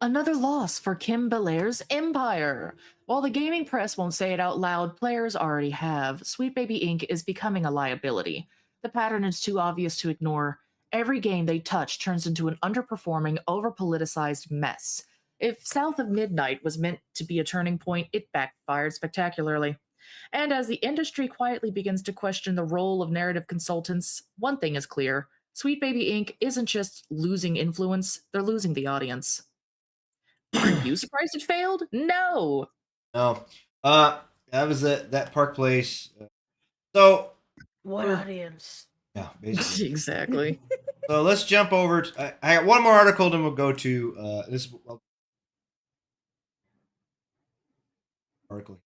Another loss for Kim Belair's Empire. While the gaming press won't say it out loud, players already have. Sweet Baby Inc. is becoming a liability. The pattern is too obvious to ignore. Every game they touch turns into an underperforming, over-politicized mess. If South of Midnight was meant to be a turning point, it backfired spectacularly. And as the industry quietly begins to question the role of narrative consultants, one thing is clear. Sweet Baby Inc. isn't just losing influence, they're losing the audience. Are you surprised it failed? No. No. That was that Park Place. So what audience? Yeah, basically. Exactly. So let's jump over. I got one more article, then we'll go to this article.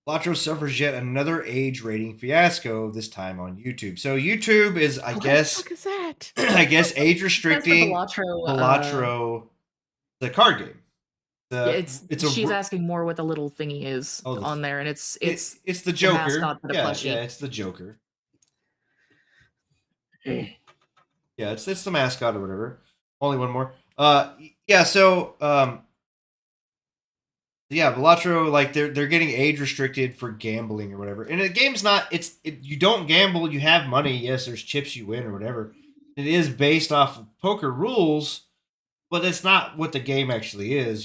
Balatro suffers yet another age rating fiasco, this time on YouTube. So YouTube is, I guess, what the fuck is that? I guess age restricting Balatro, the card game. She's asking more what the little thingy is on there, and it's the Joker. mascot for the plushie. Yeah, it's the Joker. Yeah, it's the mascot or whatever. Only one more. Balatro, like they're getting age restricted for gambling or whatever. And the game's not. You don't gamble. You have money. Yes, there's chips you win or whatever. It is based off of poker rules, but it's not what the game actually is.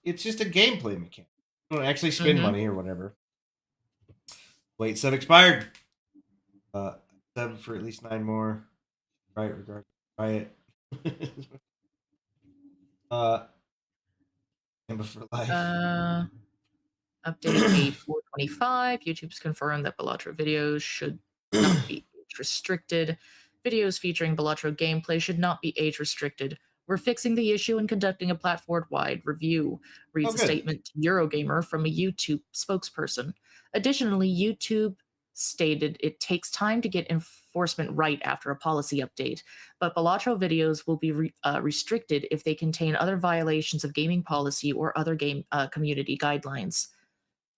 It's just a gameplay mechanic. You don't actually spend money or whatever. Wait, sub expired. Sub for at least 9 more. Right, regardless. Riot. Amber for life. Update 8.425. YouTube's confirmed that Balatro videos should not be age restricted. Videos featuring Balatro gameplay should not be age restricted. We're fixing the issue and conducting a platform-wide review, reads a statement to Eurogamer from a YouTube spokesperson. Additionally, YouTube stated it takes time to get enforcement right after a policy update, but Balatro videos will be restricted if they contain other violations of gaming policy or other game community guidelines.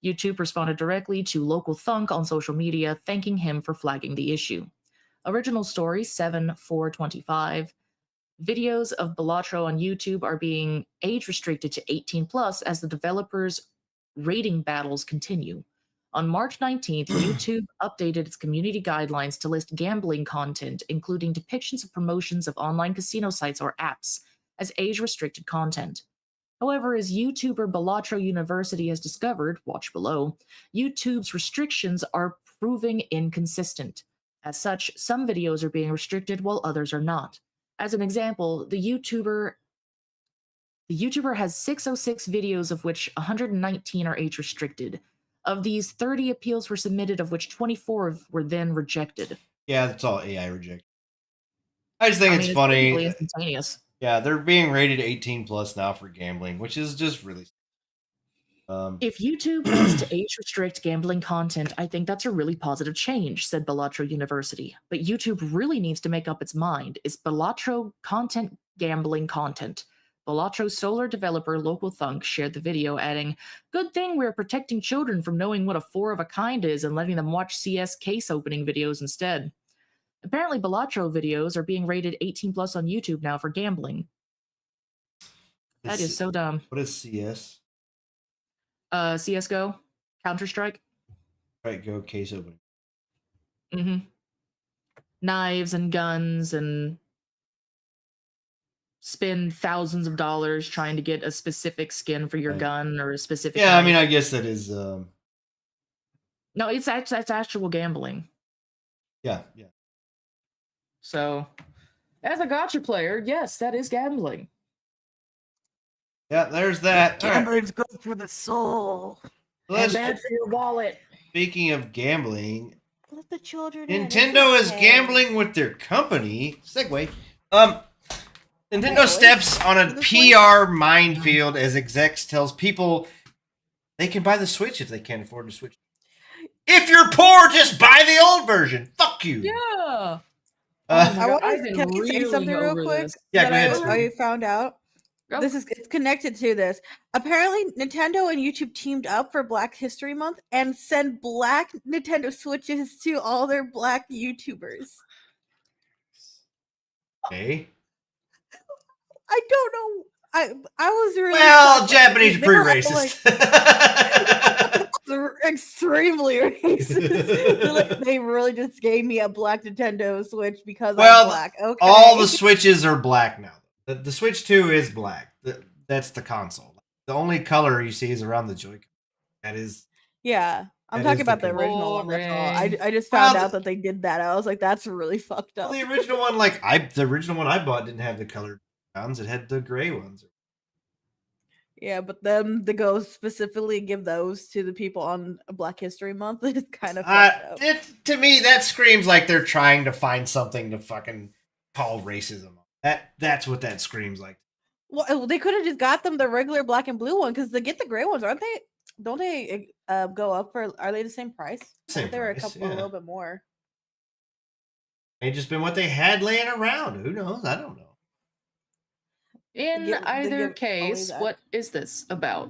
YouTube responded directly to Local Thunk on social media, thanking him for flagging the issue. Original story 7.425. Videos of Balatro on YouTube are being age restricted to 18 plus as the developers' rating battles continue. On March 19th, YouTube updated its community guidelines to list gambling content, including depictions of promotions of online casino sites or apps, as age-restricted content. However, as YouTuber Balatro University has discovered, watch below, YouTube's restrictions are proving inconsistent. As such, some videos are being restricted while others are not. As an example, the YouTuber has 606 videos, of which 119 are age restricted. Of these, 30 appeals were submitted, of which 24 were then rejected. Yeah, that's all AI rejected. I just think it's funny. It's instantaneous. Yeah, they're being rated 18 plus now for gambling, which is just really. If YouTube wants to age restrict gambling content, I think that's a really positive change, said Balatro University. But YouTube really needs to make up its mind. Is Balatro content gambling content? Balatro solar developer Local Thunk shared the video, adding, "Good thing we're protecting children from knowing what a 4 of a kind is and letting them watch CS case opening videos instead." Apparently, Balatro videos are being rated 18 plus on YouTube now for gambling. That is so dumb. What is CS? CSGO, Counter-Strike. Right, go case opening. Mm-hmm. Knives and guns and spend thousands of dollars trying to get a specific skin for your gun or a specific. Yeah, knife. I mean, I guess that is. No, it's actual gambling. Yeah, yeah. So, as a gacha player, yes, that is gambling. Yeah, there's that. Gambling's good for the soul. And bad for your wallet. Speaking of gambling, let the children. Nintendo is gambling with their company. Segue. Nintendo steps on a PR minefield as execs tells people they can buy the Switch if they can't afford the Switch. If you're poor, just buy the old version. Fuck you. Yeah. Can I say something real quick? Yeah, go ahead. I found out. It's connected to this. Apparently, Nintendo and YouTube teamed up for Black History Month and sent black Nintendo Switches to all their black YouTubers. Okay. I don't know. I was really Japanese are pretty racist. They're extremely racist. They really just gave me a black Nintendo Switch because I'm black. Okay. All the Switches are black now. The Switch 2 is black. That's the console. The only color you see is around the Joy-Con. That is. Yeah. I'm talking about the original one. That's all. I just found out that they did that. I was like, that's really fucked up. Well, the original one, the original one I bought didn't have the colored ones. It had the gray ones. Yeah, but them to go specifically give those to the people on Black History Month is kind of fucked up. To me, that screams like they're trying to find something to fucking call racism. That's what that screams like. Well, they could have just got them the regular black and blue one because they get the gray ones, aren't they? Don't they go up for? Are they the same price? They're a couple, a little bit more. May just been what they had laying around. Who knows? I don't know. In either case, what is this about?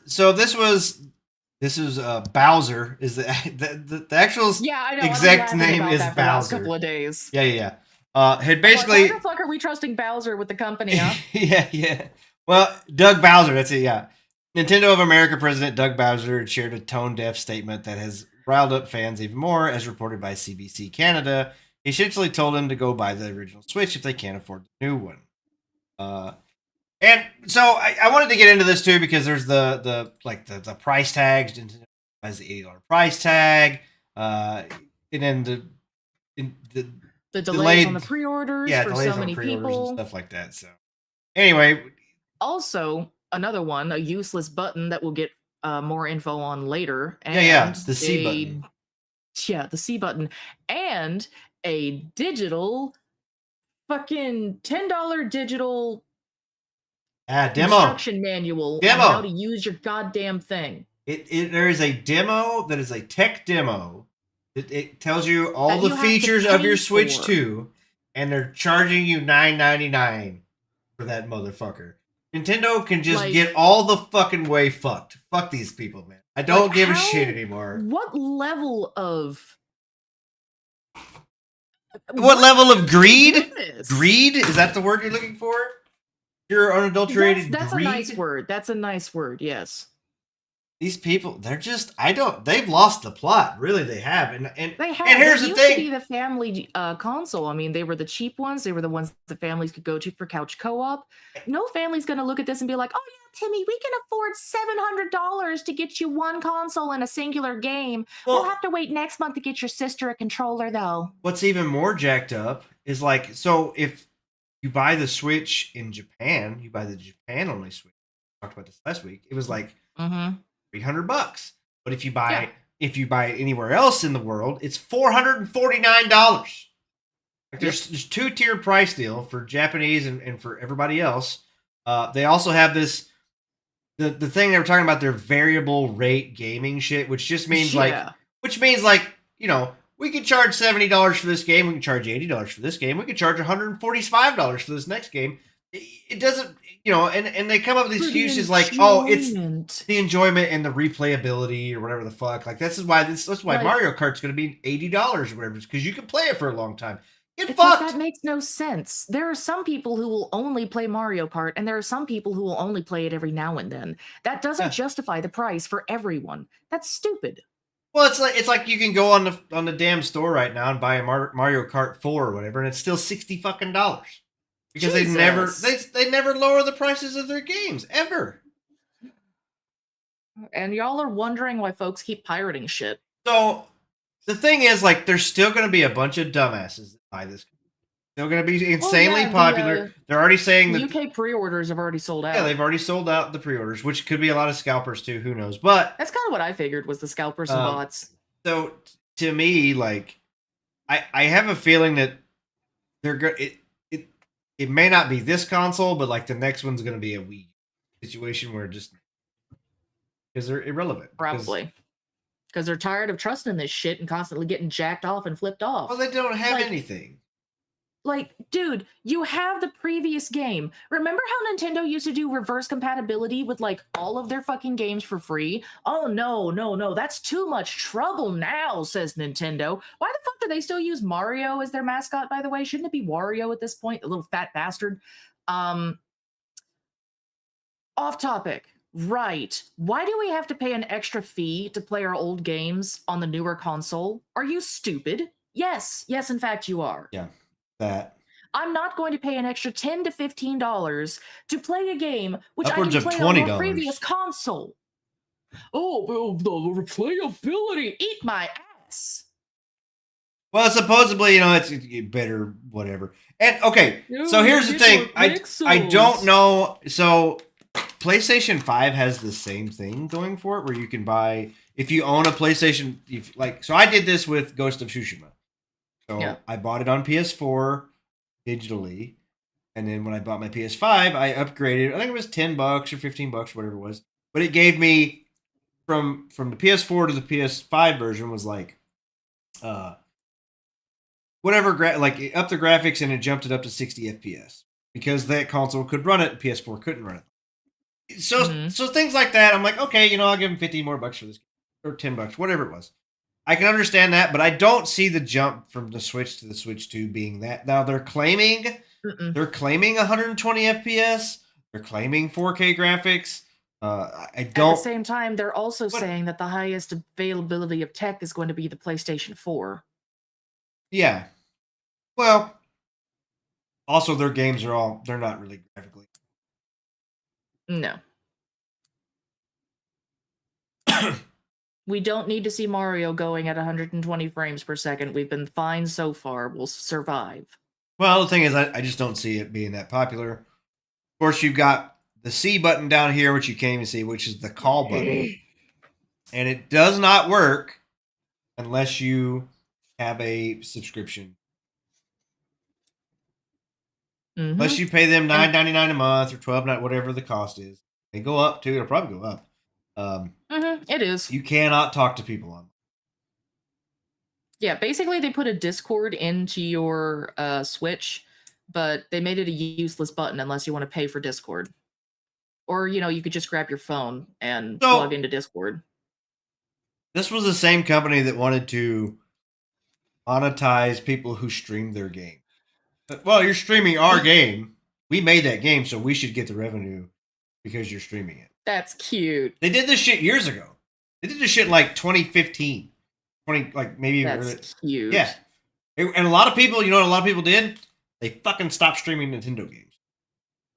So this is Bowser. Is the actual exec name is Bowser. Last couple of days. Yeah. Had basically. Why the fuck are we trusting Bowser with the company? Huh? yeah. Well, Doug Bowser. That's it. Yeah. Nintendo of America President Doug Bowser shared a tone-deaf statement that has riled up fans even more, as reported by CBC Canada. He essentially told them to go buy the original Switch if they can't afford the new one. And so I wanted to get into this too because there's the price tags. Nintendo has the $80 price tag, and then the delays on the pre-orders for so many people and stuff like that. So anyway, also another one, a useless button that we'll get more info on later. And the C button. Yeah, the C button and a digital fucking $10 digital demo instruction manual on how to use your goddamn thing. There is a demo that is a tech demo. It tells you all the features of your Switch 2, and they're charging you $9.99 for that motherfucker. Nintendo can just get all the fucking way fucked. Fuck these people, man. I don't give a shit anymore. What level of What level of greed? Goodness. Greed? Is that the word you're looking for? Pure unadulterated That's greed? a nice word. That's a nice word, yes. These people, they're just, they've lost the plot. Really, they have. And They have. and here's they the used thing. to be the family console. I mean, they were the cheap ones. They were the ones the families could go to for couch co-op. No family's going to look at this and be like, oh, yeah, Timmy, we can afford $700 to get you one console and a singular game. We'll have to wait next month to get your sister a controller, though. What's even more jacked up is like, so if you buy the Switch in Japan, you buy the Japan-only Switch. We talked about this last week. It was like $300. But if you buy it anywhere else in the world, it's $449. Like there's two-tier price deal for Japanese and for everybody else. They also have this the thing they were talking about, their variable rate gaming shit, which just means you know, we could charge $70 for this game, we can charge $80 for this game, we could charge $145 for this next game. It doesn't, you know, and they come up with these excuses like, oh, it's the enjoyment and the replayability or whatever the fuck. Like that's why Mario Kart's going to be $80 or whatever, because you can play it for a long time. Get fucked. Like, that makes no sense. There are some people who will only play Mario Kart, and there are some people who will only play it every now and then. That doesn't justify the price for everyone. That's stupid. Well, it's like you can go on the damn store right now and buy a Mario Kart 4 or whatever, and it's still $60 fucking because they never lower the prices of their games ever. And y'all are wondering why folks keep pirating shit. So the thing is, like, there's still going to be a bunch of dumbasses that buy this. Still going to be insanely popular. They're already saying that UK pre-orders have already sold out. Yeah, they've already sold out the pre-orders, which could be a lot of scalpers too. Who knows? But that's kind of what I figured was the scalpers and bots. So to me, like, I have a feeling that they're going. It may not be this console, but like the next one's going to be a Wii situation where just because they're irrelevant. Probably. Because they're tired of trusting this shit and constantly getting jacked off and flipped off. Well, they don't have anything. Like, dude, you have the previous game. Remember how Nintendo used to do reverse compatibility with, like, all of their fucking games for free? Oh, no. That's too much trouble now, says Nintendo. Why the fuck do they still use Mario as their mascot, by the way? Shouldn't it be Wario at this point? The little fat bastard. Off topic. Right. Why do we have to pay an extra fee to play our old games on the newer console? Are you stupid? Yes, in fact, you are. Yeah. That I'm not going to pay an extra $10 to $15 to play a game which upwards I can play of $20 on my previous console. Oh, the replayability, eat my ass. Well, supposedly, you know, it's better, whatever. And okay, so here's the thing. I don't know. So PlayStation 5 has the same thing going for it, where you can buy if you own a PlayStation. So I did this with Ghost of Tsushima. So I bought it on PS4 digitally, and then when I bought my PS5, I upgraded. I think it was $10 or $15, whatever it was. But it gave me from the PS4 to the PS5 version was like, whatever. Like it upped the graphics and it jumped it up to 60 FPS because that console could run it, PS4 couldn't run it. So things like that. I'm like, okay, you know, I'll give them $15 more for this, or $10, whatever it was. I can understand that, but I don't see the jump from the Switch to the Switch 2 being that. Now they're claiming 120 FPS. They're claiming 4K graphics. I don't. At the same time, they're also saying that the highest availability of tech is going to be the PlayStation 4. Yeah. Well, also their games they're not really graphically. No. We don't need to see Mario going at 120 frames per second. We've been fine so far. We'll survive. Well, the thing is, I just don't see it being that popular. Of course, you've got the C button down here, which you can't even see, which is the call button. And it does not work unless you have a subscription. Unless you pay them $9.99 a month or $12.99, whatever the cost is. They go up too. It'll probably go up. It is. You cannot talk to people on. Yeah, basically they put a Discord into your Switch, but they made it a useless button unless you want to pay for Discord. Or, you know, you could just grab your phone and plug into Discord. This was the same company that wanted to monetize people who stream their game. Well, you're streaming our game. We made that game, so we should get the revenue because you're streaming it. That's cute. They did this shit years ago. They did this shit like 2015. Maybe That's cute. Yeah. And a lot of people, you know what a lot of people did? They fucking stopped streaming Nintendo games.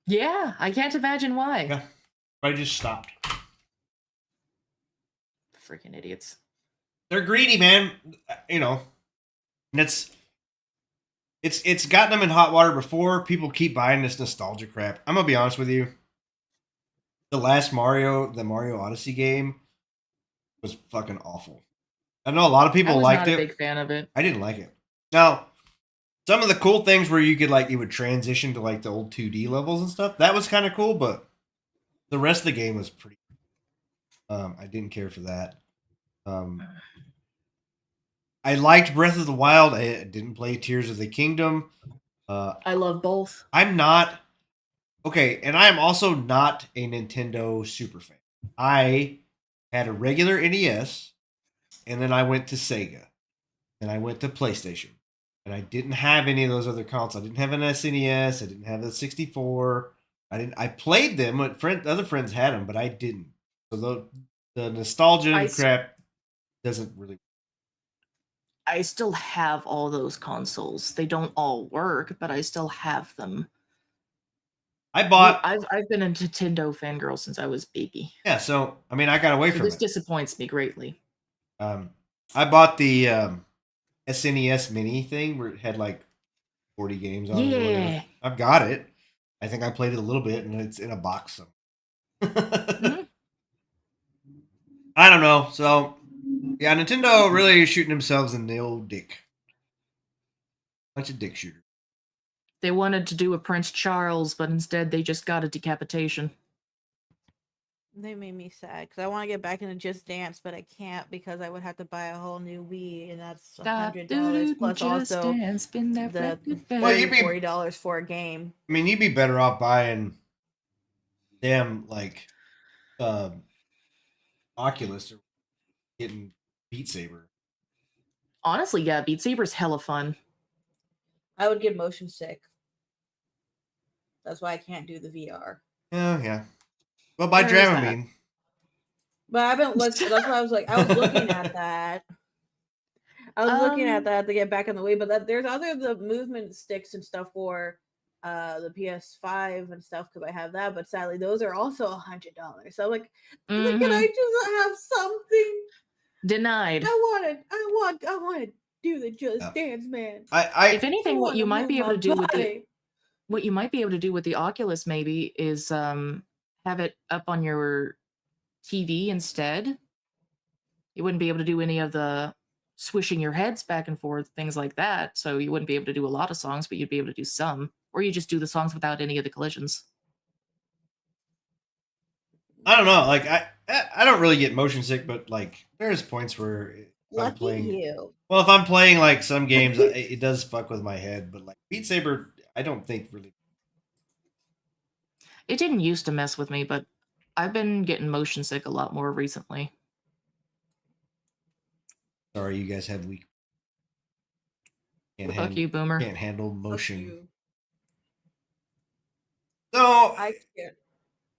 Yeah, I can't imagine why. Yeah. I just stopped. Freaking idiots. They're greedy, man. You know. And it's gotten them in hot water before. People keep buying this nostalgia crap. I'm gonna be honest with you. The last Mario, the Mario Odyssey game, was fucking awful. I know a lot of people liked it. I was not a big fan of it. I didn't like it. Now, some of the cool things where you could it would transition to like the old 2D levels and stuff. That was kind of cool, but the rest of the game was pretty. I didn't care for that. I liked Breath of the Wild. I didn't play Tears of the Kingdom. I love both. I'm not okay, and I am also not a Nintendo super fan. I had a regular NES, and then I went to Sega, and I went to PlayStation, and I didn't have any of those other consoles. I didn't have an SNES. I didn't have the 64. I played them. Other friends had them, but I didn't. So the nostalgia and crap doesn't really. I still have all those consoles. They don't all work, but I still have them. I've been a Nintendo fangirl since I was baby. Yeah, so I mean, I got away from this it. This disappoints me greatly. I bought the SNES Mini thing where it had like 40 games on it. Yeah, I've got it. I think I played it a little bit, and it's in a box. Mm-hmm. I don't know. So, yeah, Nintendo really shooting themselves in the old dick. Bunch of dick shooters. They wanted to do a Prince Charles, but instead they just got a decapitation. They made me sad because I want to get back into Just Dance, but I can't because I would have to buy a whole new Wii, and that's $100 plus also the $40 for a game. I mean, you'd be better off buying damn Oculus or getting Beat Saber. Honestly, yeah, Beat Saber's hella fun. I would get motion sick. That's why I can't do the VR. Yeah. Well, buy Dramamine. But I've been. That's why I was like, I was looking at that. I was looking at that to get back in the way, but there's the movement sticks and stuff for the PS5 and stuff because I have that. But sadly, those are also $100. So like, can I just have something? Denied. I want to do the Just Dance, man. If anything, what you might be able to do with the Oculus maybe is have it up on your TV instead. You wouldn't be able to do any of the swishing your heads back and forth, things like that. So you wouldn't be able to do a lot of songs, but you'd be able to do some. Or you just do the songs without any of the collisions. I don't know. Like I don't really get motion sick, but like there's points where I'm playing. You. Well, if I'm playing like some games, it does fuck with my head. But like Beat Saber, I don't think really. It didn't used to mess with me, but I've been getting motion sick a lot more recently. Sorry, you guys have weak. Fuck you, Boomer. Can't handle motion. So I can't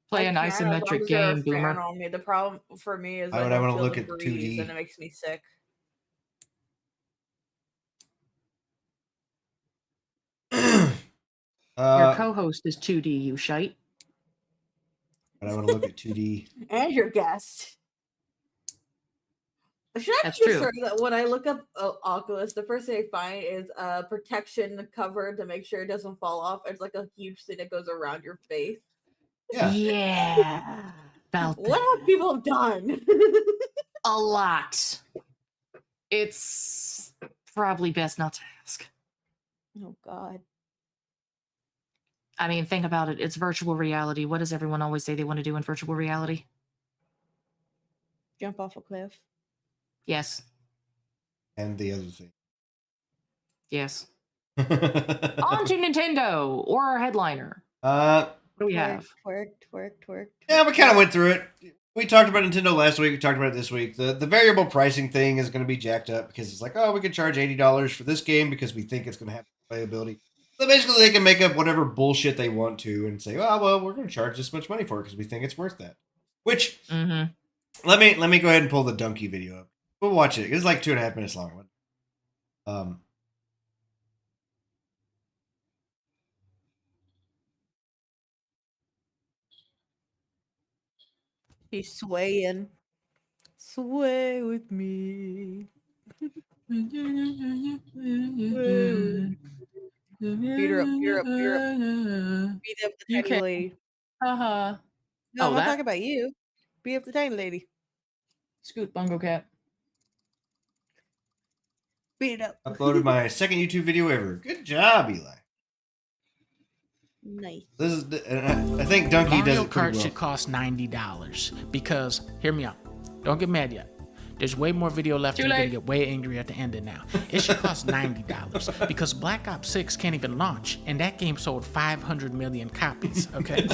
play an isometric game, Boomer. On me. The problem for me is I want to look at 2D, and it makes me sick. Your co-host is 2D, you shite. But I want to look at 2D. And your guest. Should I be sure that when I look up Oculus, the first thing I find is protection cover to make sure it doesn't fall off. It's like a huge thing that goes around your face. Yeah. What have people done? A lot. It's probably best not to ask. Oh, God. I mean, think about it. It's virtual reality. What does everyone always say they want to do in virtual reality? Jump off a cliff. Yes. And the other thing. Yes. On to Nintendo or our headliner. What do we have? Twerk. Yeah, we kind of went through it. We talked about Nintendo last week. We talked about it this week. The variable pricing thing is going to be jacked up because it's like, oh, we could charge $80 for this game because we think it's going to have playability. So basically, they can make up whatever bullshit they want to and say, oh, well, we're going to charge this much money for it because we think it's worth that. Which, let me go ahead and pull the donkey video up. We'll watch it. It's like 2.5 minutes long. He's swaying. Sway with me. Beat her up, beat her up, beat her up. Beat up the tiny lady. No, I'm not talking about you. Beat up the tiny lady. Scoot Bungo Cat. Beat it up. Uploaded my second YouTube video ever. Good job, Eli. Nice. This is, I think Donkey does Mario it pretty Kart well. should cost $90 because, hear me out, don't get mad yet. There's way more video left and you're gonna get way angry at the end of now. It should cost $90 because Black Ops 6 can't even launch and that game sold 500 million copies, okay?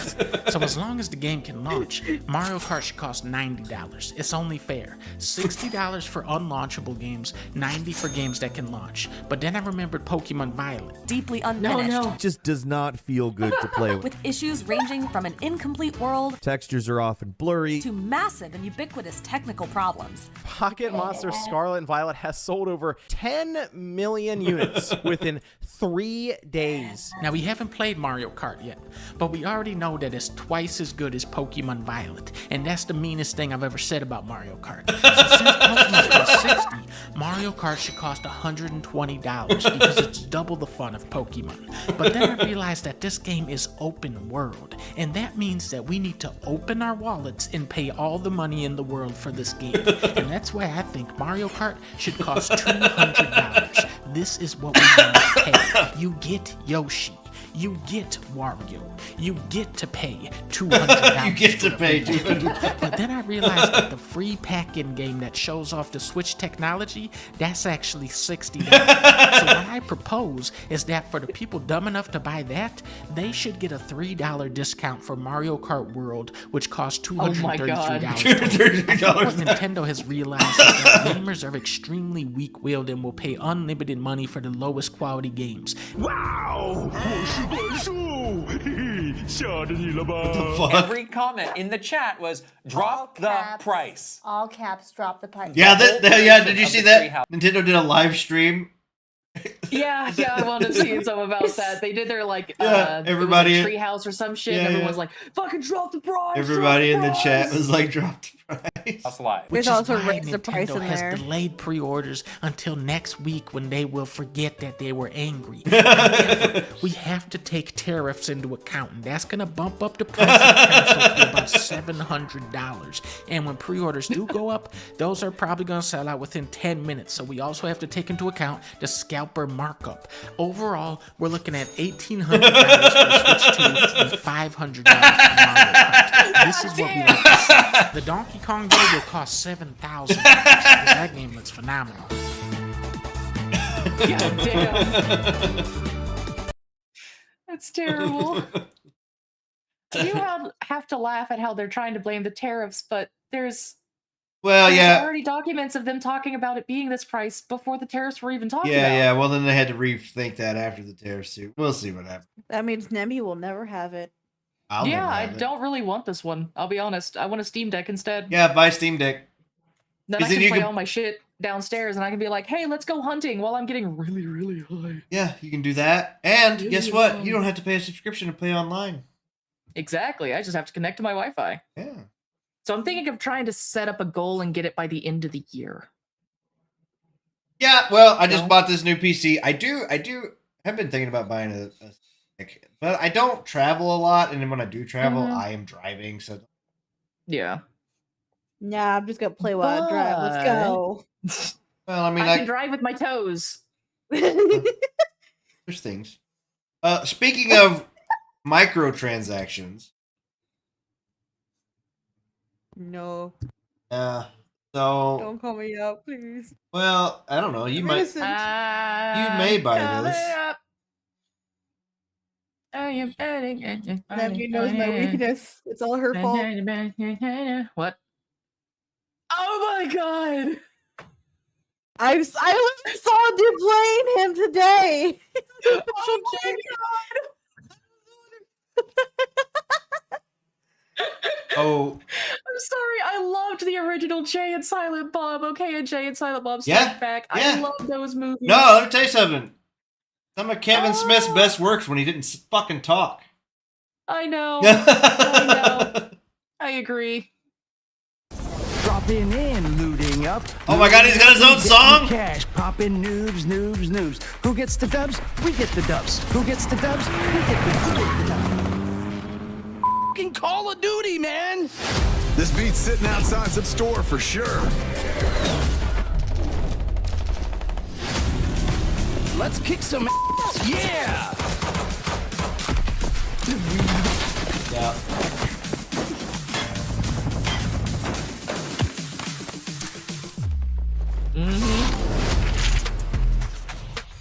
So as long as the game can launch, Mario Kart should cost $90. It's only fair. $60 for unlaunchable games, $90 for games that can launch. But then I remembered Pokemon Violet. Deeply unfinished. No. It just does not feel good to play with. With issues ranging from an incomplete world Textures are often blurry to massive and ubiquitous technical problems. Pocket Monster Scarlet and Violet has sold over 10 million units within 3 days. Now, we haven't played Mario Kart yet, but we already know that it's twice as good as Pokemon Violet, and that's the meanest thing I've ever said about Mario Kart. So since Pokemon costs $60, Mario Kart should cost $120 because it's double the fun of Pokemon. But then I realized that this game is open world, and that means that we need to open our wallets and pay all the money in the world for this game. And that's why I think Mario Kart should cost $200. This is what we need to pay. You get Yoshi. You get Wario. You get to pay $200. You get to pay $200. But then I realized that the free pack-in game that shows off the Switch technology, that's actually $60. So what I propose is that for the people dumb enough to buy that, they should get a $3 discount for Mario Kart World, which costs $233. What Nintendo has realized is that gamers are extremely weak-willed and will pay unlimited money for the lowest quality games. Wow! Every comment in the chat was drop the price. All caps, drop the price. Yeah, yeah. Did you see that? Nintendo did a live stream. Yeah, I wanted to see some about that. They did their everybody it was like treehouse or some shit. Yeah, and everyone's like, "Fucking drop the price!" Everybody in the chat was like, "Drop the price." That's live. Which There's is also why raised the price Nintendo in has there. delayed pre-orders until next week when they will forget that they were angry. However, we have to take tariffs into account, and that's going to bump up the price of the console to about $700. And when pre-orders do go up, those are probably going to sell out within 10 minutes. So we also have to take into account the scalper markup. Overall, we're looking at $1,800 for the Switch 2 and $500 for Mario Kart. This is what we like to see. The Donkey Kong game will cost $7,000. That game looks phenomenal. God damn. That's terrible. You have to laugh at how they're trying to blame the tariffs, but there's already documents of them talking about it being this price before the tariffs were even talked about. Yeah. Well, then they had to rethink that after the tariffs too. We'll see what happens. That means Nemi will never have it. I don't really want this one. I'll be honest. I want a Steam Deck instead. Yeah, buy Steam Deck. Then I can play all my shit downstairs, and I can be like, "Hey, let's go hunting," while I'm getting really, really high. Yeah, you can do that. And guess what? You don't have to pay a subscription to play online. Exactly. I just have to connect to my Wi-Fi. Yeah. So I'm thinking of trying to set up a goal and get it by the end of the year. Yeah, well, I just bought this new PC. I have been thinking about buying a stick, but I don't travel a lot, and then when I do travel, I am driving, so yeah. Nah, I'm just gonna play while I drive. Let's go. Well, I mean, I can drive with my toes. There's things. Speaking of microtransactions. No. So Don't call me out, please. Well, I don't know. You might. You may buy this. Nemi knows my weakness. It's all her fault. What? Oh my god! I saw you playing him today. Oh my Oh, I'm sorry. I loved the original Jay and Silent Bob. Okay, and Jay and Silent Bob Strike Yeah, Back. yeah. I love those movies. no, let me tell you something. Some of Kevin Smith's best works when he didn't fucking talk. I know. I know. I agree. Dropping in, looting up. Oh my god, he's got his own song? Cash, popping noobs, noobs, noobs. Who gets the dubs? We get the dubs. Who gets the dubs? We get the dubs. Fucking Call of Duty, man! This beat's sitting outside some store for sure. Let's kick some ass. Yeah! Yeah.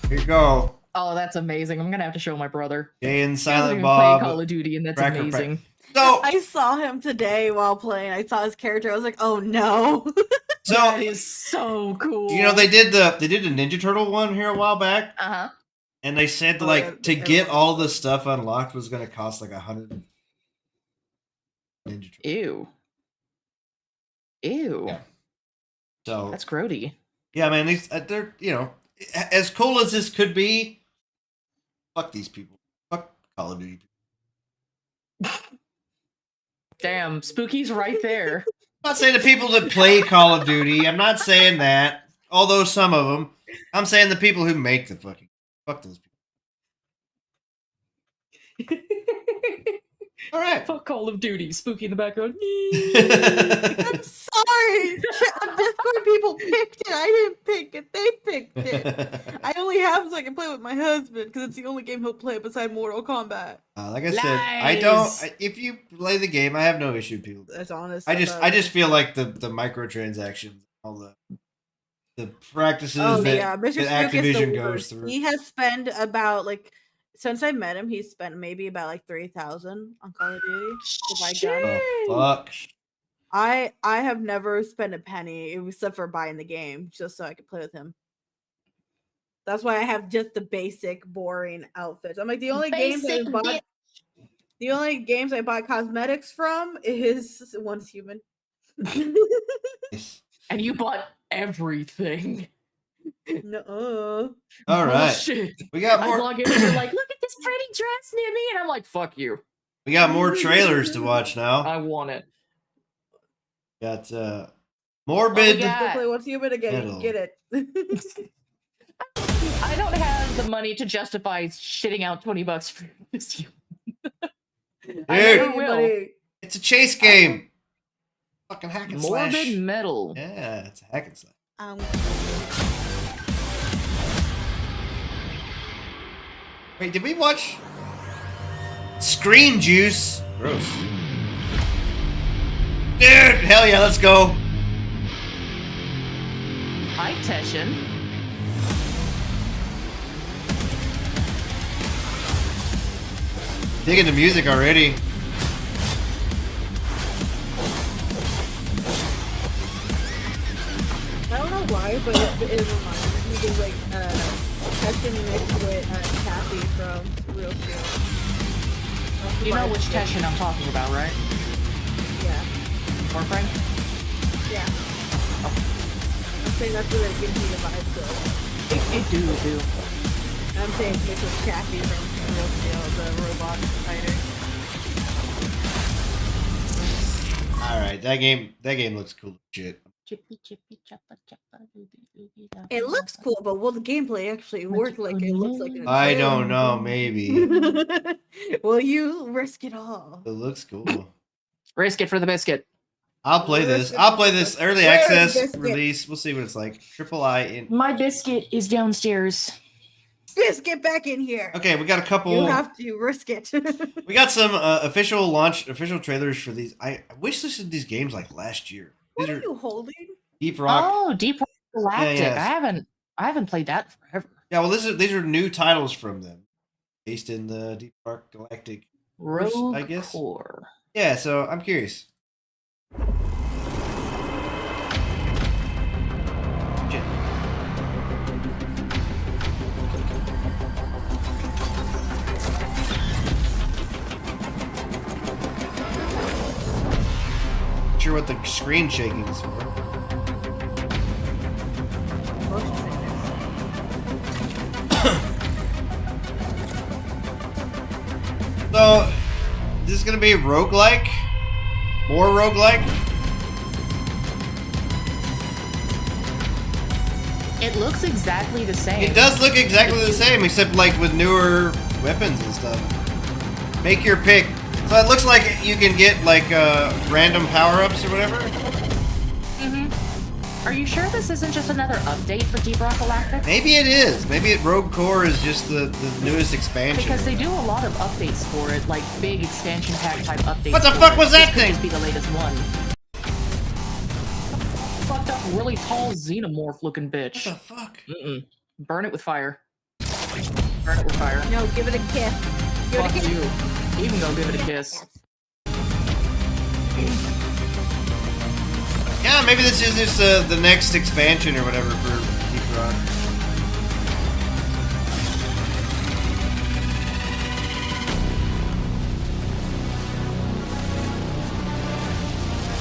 Here you go. Oh, that's amazing. I'm gonna have to show my brother. Jay and He doesn't Silent even Bob. play Call of Duty, and that's Cracker amazing. So I saw him today while playing. I saw his character. I was like, oh no. That is so cool. you know they did a Ninja Turtle one here a while back, Uh-huh. and they said Oh, like yeah, to the get Airwalk. all the stuff unlocked was going to cost like 100 Ninja Turtle. Ew. Ew. Yeah. So That's grody. yeah, man, they're as cool as this could be. Fuck these people. Fuck Call of Duty. Damn, Spooky's right there. I'm not saying the people that play Call of Duty. I'm not saying that. Although some of them, I'm saying the people who make the fucking fuck those people. All right. Fuck Call of Duty. Spooky in the background. I'm sorry. Discord people picked it. I didn't pick it. They picked it. I only have so I can play with my husband because it's the only game he'll play beside Mortal Kombat. Like I said, I don't. If you play the game, I have no issue with people. That's honest. I just feel like the microtransactions, all the practices Oh that, yeah, Mr. that Spook is the Activision goes worst. through. He has spent about since I met him, he's spent maybe about like 3,000 on Call of Duty. If I got Fuck. I have never spent a penny except for buying the game just so I could play with him. That's why I have just the basic, boring outfits. I'm like the only games I bought cosmetics from is Once Human. And you bought everything. No. All right. Bullshit. We got I more. log in and you're like, look at this pretty dress near me, and I'm like, fuck you. We got more trailers to watch now. I want it. Got Morbid. got? Play Once Human again. You can get it. I don't have the money to justify shitting out $20 for this. I never will. It's a chase game. Fucking hack and slash. Morbid Metal. Yeah, it's a hack and slash. Wait, did we watch Screen Juice? Gross. Dude, hell yeah, let's go. Hi, Teshin. Digging the music already. I don't know why, but it reminds me of like Teshin mixed with Kathy from Real Steel. You know which Teshin I'm talking about, right? Yeah. Warframe? Yeah. I'm saying that's what it gives me the vibe to. It do. I'm saying it's mixed with Kathy from Real Steel, the robot fighter. Alright, that game looks cool as shit. It looks cool, but will the gameplay actually work like it looks like it? I don't know, maybe. Will you risk it all? It looks cool. Risk it for the biscuit. I'll play this. I'll play this early access release. We'll see what it's like. Triple I in. My biscuit is downstairs. Biscuit back in here. Okay, we got a couple. You have to risk it. We got some official trailers for these. I wish this was these games like last year. What are you holding? Deep Rock. Oh, Deep Rock Galactic. Yeah. I haven't played that forever. Yeah, well, these are new titles from them, based in the Deep Rock Galactic, Rogue I guess. Core. Yeah, so I'm curious. sure what the screen shaking is for. So, is this gonna be roguelike? More roguelike? It looks exactly the same. It does look exactly the same, except like with newer weapons and stuff. Make your pick. So it looks like you can get like random power-ups or whatever. Are you sure this isn't just another update for Deep Rock Galactic? Maybe it is. Maybe Rogue Core is just the newest expansion. Because they do a lot of updates for it, like big expansion pack type updates. What the fuck was that thing? This could just be the latest one. Fucked up, really tall xenomorph looking bitch. What the fuck? Burn it with fire. Burn it with fire. No, give it a kiss. Give Fuck it a kiss. you. You can go give it a kiss. Yeah, maybe this is just the next expansion or whatever for Deep Rock.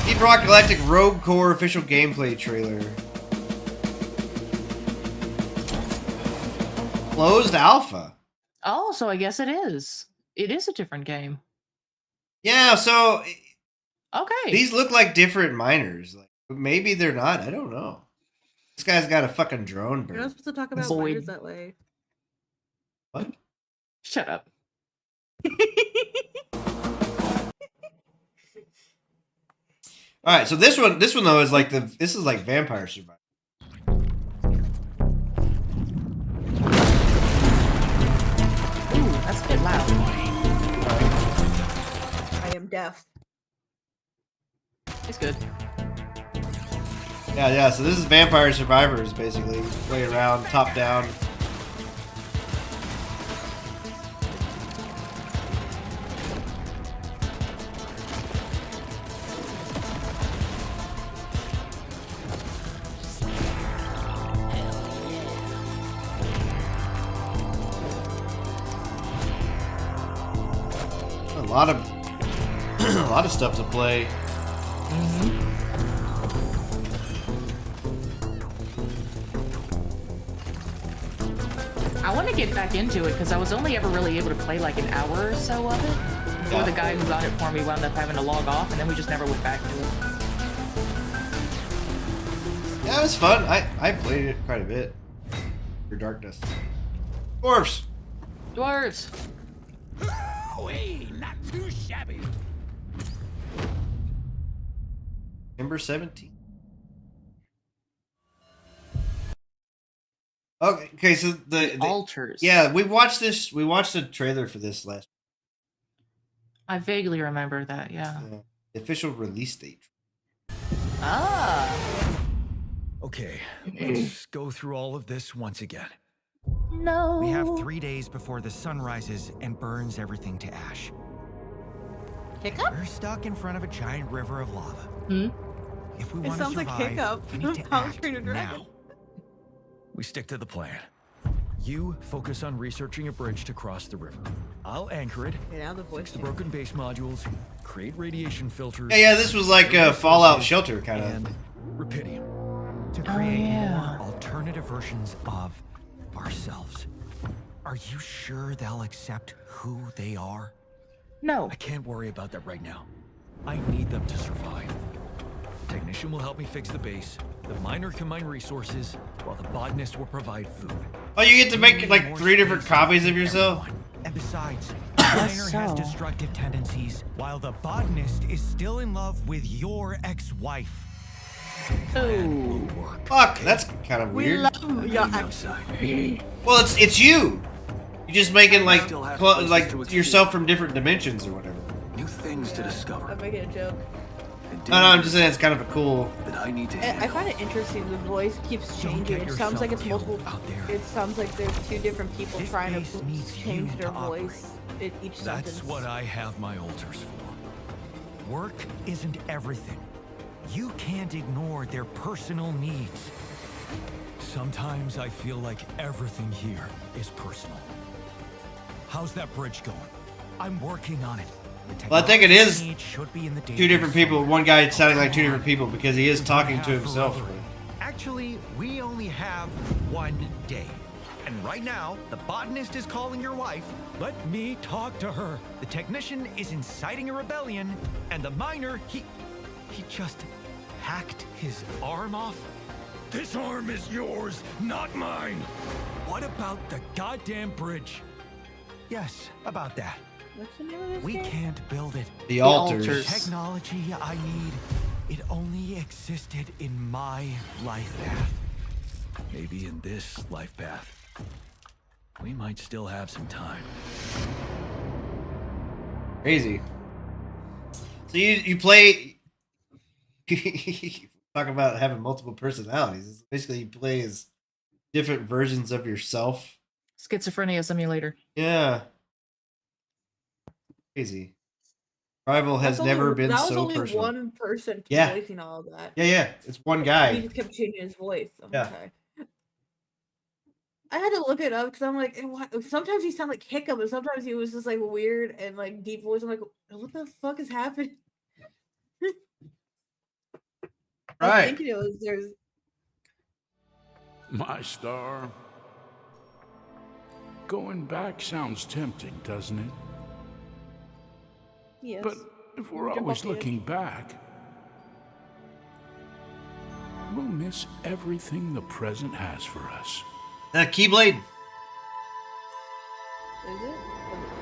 Deep Rock Galactic Rogue Core official gameplay trailer. Closed alpha. Oh, so I guess it is. It is a different game. Yeah, so Okay. these look like different miners. Like maybe they're not. I don't know. This guy's got a fucking drone You're not bird. supposed to talk about Void. miners that way. What? Shut up. All right, so this one though is like this is like Vampire Survivor. Ooh, that's a bit loud. I am deaf. It's good. Yeah. So this is Vampire Survivors basically. Play around, top down. A lot of stuff to play. I want to get back into it because I was only ever really able to play like an hour or so of it before the guy who got it for me wound up having to log off, and then we just never went back to it. Yeah, it was fun. I played it quite a bit. Your Darkness. Dwarves. Dwarves. Hey, not too shabby. Number 17. Okay, so the altars. Yeah, we watched this. We watched the trailer for this last. I vaguely remember that. Yeah. The official release date. Ah. Okay, let's go through all of this once again. No. We have 3 days before the sun rises and burns everything to ash. Hiccup? We're stuck in front of a giant river of lava. Hmm? If we It want to sounds like survive, Hiccup we need to from How to act Train Your Dragon. now. We stick to the plan. You focus on researching a bridge to cross the river. I'll anchor it, Yeah, the voice fix the broken base modules, create radiation filters. Yeah, this was like a Fallout Shelter kind and of. Rapidium. To create more alternative versions of ourselves. Are you sure they'll accept who they are? No. I can't worry about that right now. I need them to survive. Technician will help me fix the base. The miner can mine resources, while the botanist will provide food. Oh, you get to make like 3 different copies of yourself? And besides, the miner has destructive tendencies, while the botanist is still in love with your ex-wife. Oh. Fuck, that's kind of We weird. love your ex. Well, it's you. You're just making like yourself from different dimensions or whatever. New things to discover. I'm making a joke. No, I'm just saying it's kind of a cool. That I need to. I find it interesting. The voice keeps changing. It sounds like it's multiple. It sounds like there's 2 different people trying to change their voice in each sentence. That's what I have my altars for. Work isn't everything. You can't ignore their personal needs. Sometimes I feel like everything here is personal. How's that bridge going? I'm working on it. Well, I think it is should be in the two different people. One guy sounding like two different people because he is talking to himself. Actually, we only have 1 day. And right now, the botanist is calling your wife. Let me talk to her. The technician is inciting a rebellion, and the miner, he just hacked his arm off. This arm is yours, not mine. What about the goddamn bridge? Yes, about that. What's the name of this We game? can't build it. The altars. The technology I need, it only existed in my life path. Maybe in this life path, we might still have some time. Crazy. So you play. Talk about having multiple personalities. It's basically, you play as different versions of yourself. Schizophrenia simulator. Yeah. Crazy. Rival has never been so personal. That was only one person Yeah. voicing all of that. Yeah. It's one guy. He just kept changing his voice. Yeah. Okay. I had to look it up because I'm like, sometimes he sounded like Hiccup, and sometimes he was just like weird and like deep voice. I'm like, what the fuck is happening? I was Right. thinking there's My star. Going back sounds tempting, doesn't it? yes. But if we're Jump always off the edge. looking back, we'll miss everything the present has for us. Keyblade. Is it?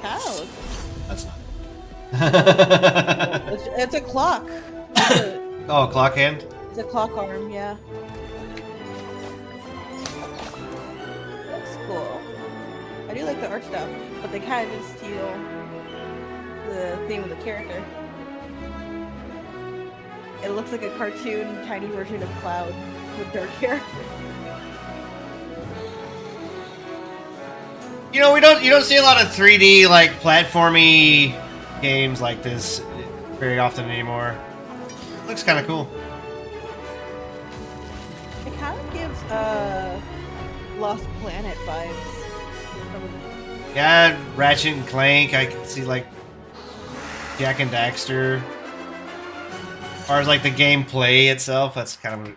Cow. That's not It's a clock. Oh, clock hand? It's a clock arm, yeah. That's cool. I do like the art stuff, but they kind of steal the theme of the character. It looks like a cartoon, tiny version of Cloud with dark hair. You know, you don't see a lot of 3D like platformy games like this very often anymore. Looks kind of cool. It kind of gives Lost Planet vibes. Yeah, Ratchet and Clank. I can see like Jak and Daxter. As far as like the gameplay itself, that's kind of.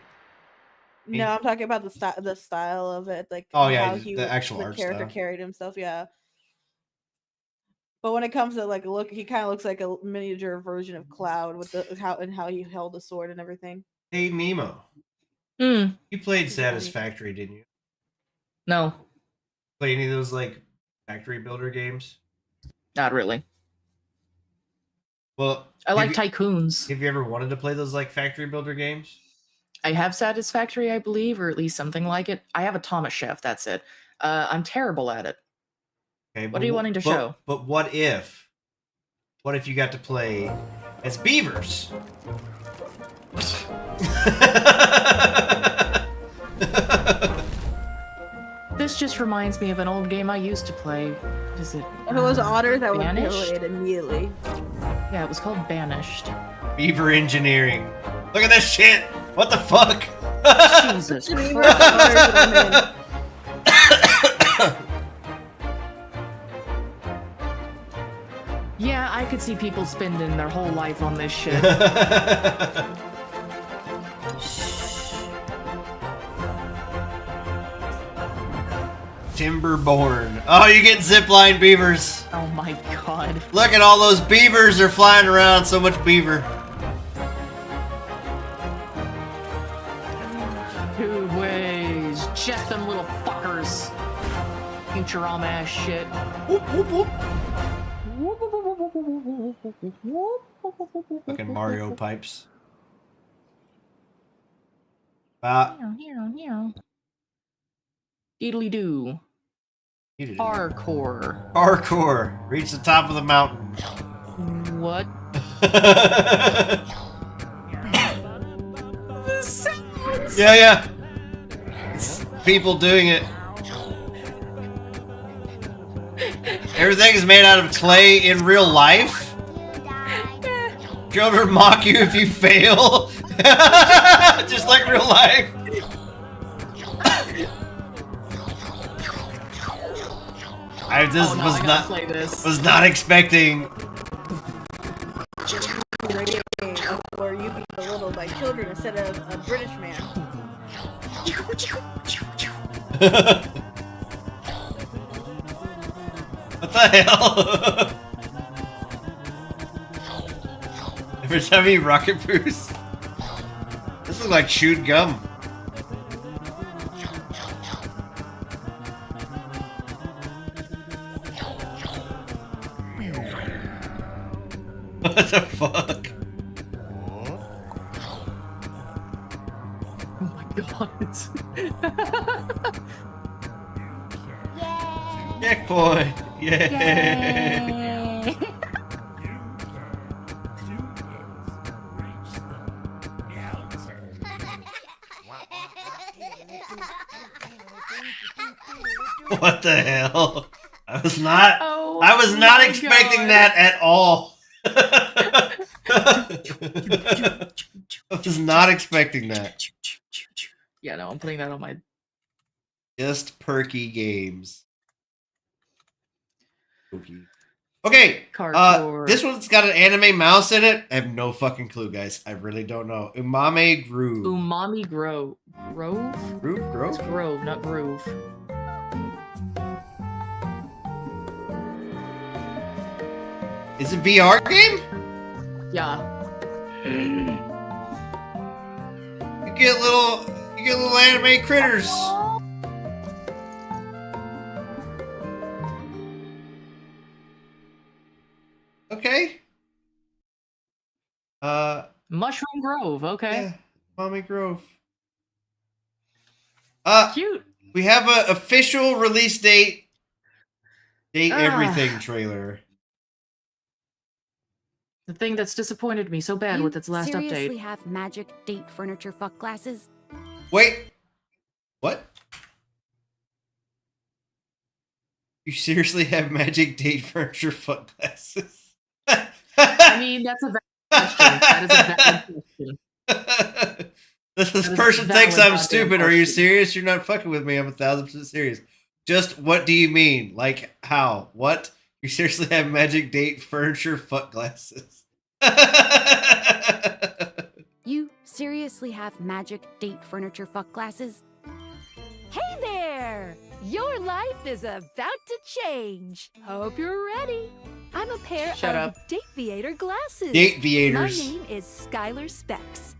No, I'm talking about the style of it, like Oh, yeah, how the actual art character style. carried himself, yeah. But when it comes to like look, he kind of looks like a miniature version of Cloud with how he held the sword and everything. Hey Nemo, Hmm. you played Satisfactory, didn't you? No, Play any of those like factory builder games? not really. Well, I like tycoons. Have you ever wanted to play those like factory builder games? I have Satisfactory, I believe, or at least something like it. I have a Thomas Chef. That's it. I'm terrible at it. Okay, What are you wanting to show? But what if you got to play as beavers? This just reminds me of an old game I used to play. Is it? If it was otters, I would Banished? kill it immediately. Yeah, it was called Banished. Beaver engineering. Look at this shit. What the fuck? Jesus Yeah, I could see people spending their whole life on this shit. Timberborn. Oh, you get zipline beavers. Oh my god. Look at all those beavers are flying around. So much beaver. Two ways. Just them little fuckers. Futurama ass shit. Whoop, whoop, whoop. Fucking Mario pipes. Deedly doo. Parkour. Parkour. Reach the top of the mountain. What? Yeah. It's people doing it. Everything is made out of clay in real life. Children mock you if you fail. Just like real life. I was not expecting radio game where you be belittled by children instead of a British man. What the hell? Every time he rocket boost. This is like chewed gum. What the fuck? Oh my god. Checkpoint! Yay! What the hell? I was not. Oh, I was not my expecting God. that at all. I was not expecting that. Yeah, no, I'm putting that on my. Just perky games. Okay, this one's got an anime mouse in it. I have no fucking clue, guys. I really don't know. Umami Groove. Umami Grove. Grove? Grove? It's Grove, not Groove. Is it VR game? Yeah. You get little anime critters. Okay. Mushroom Grove, okay. Yeah, Mommy Grove. Cute. We have an official release date. Everything trailer. The thing that's disappointed me so bad with its last seriously update. have magic date furniture fuck glasses? Wait. What? You seriously have magic date furniture fuck glasses? I mean, that's a valid question. That is a valid question. This person thinks I'm stupid. Are you serious? You're not fucking with me. I'm 1000% serious. Just what do you mean? Like how? What? You seriously have magic date furniture fuck glasses? You seriously have magic date furniture fuck glasses? Hey there! Your life is about to change. Hope you're ready. I'm a pair of Dateviator glasses. Dateviators. My name is Skylar Specs.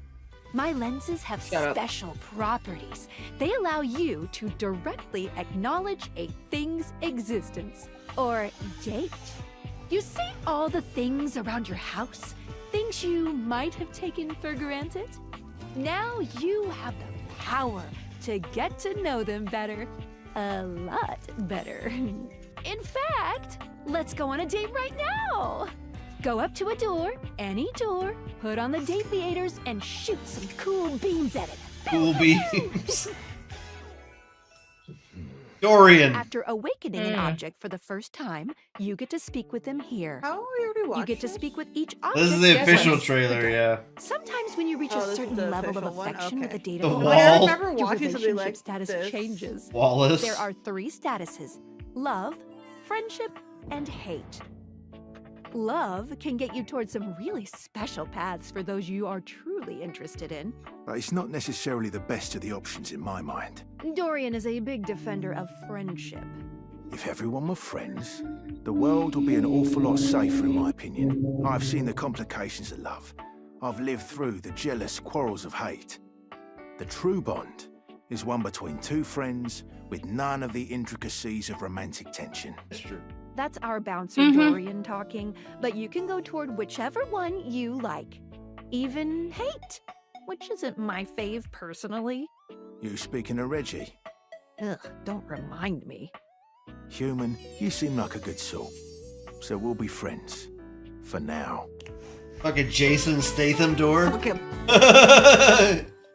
My lenses have special properties. They allow you to directly acknowledge a thing's existence. Or date. You see all the things around your house? Things you might have taken for granted? Now you have the power to get to know them better. A lot better. In fact, let's go on a date right now. Go up to a door, any door, put on the Dateviators, and shoot some cool beams at it. Cool beams. Dorian. After awakening an object for the first time, you get to speak with them here. How are we already watching? You get to speak with each object. This is the official trailer, yeah. Sometimes when you reach a certain level of affection with a data The voice, wall. I remember your watching something relationship like status this. changes. Wallace. There are 3 statuses: love, friendship, and hate. Love can get you towards some really special paths for those you are truly interested in. But it's not necessarily the best of the options in my mind. Dorian is a big defender of friendship. If everyone were friends, the world would be an awful lot safer, in my opinion. I've seen the complications of love. I've lived through the jealous quarrels of hate. The true bond is one between 2 friends with none of the intricacies of romantic tension. That's true. That's our bouncer Dorian talking, but you can go toward whichever one you like. Even hate, which isn't my fave personally. You speaking of Reggie? Ugh, don't remind me. Human, you seem like a good sort. So we'll be friends. For now. Fucking Jason Statham door. Fuck him.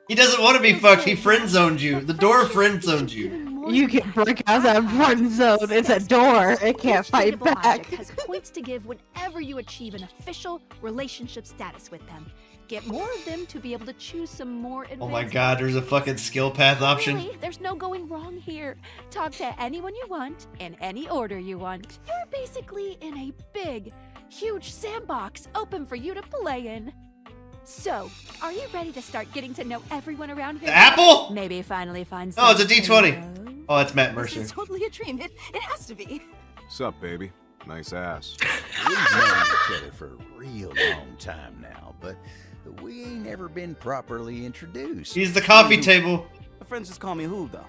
He doesn't want to be fucked. He friend zoned you. The door friend zoned you. You can break out of that friend zone. It's a door. It can't fight Dateable back. object has points to give whenever you achieve an official relationship status with them. Get more of them to be able to choose some more advanced. Oh my god, there's a fucking skill path option. Really, there's no going wrong here. Talk to anyone you want in any order you want. You're basically in a big, huge sandbox open for you to play in. So, are you ready to start getting to know everyone around here? The apple? Maybe finally find Oh, it's a something D20. Oh, it's Matt This Mercer. is totally a dream. It has to be. Sup, baby? Nice ass. We've known each other for a real long time now, but we ain't ever been properly introduced. He's the coffee table. My friends just call me who, though?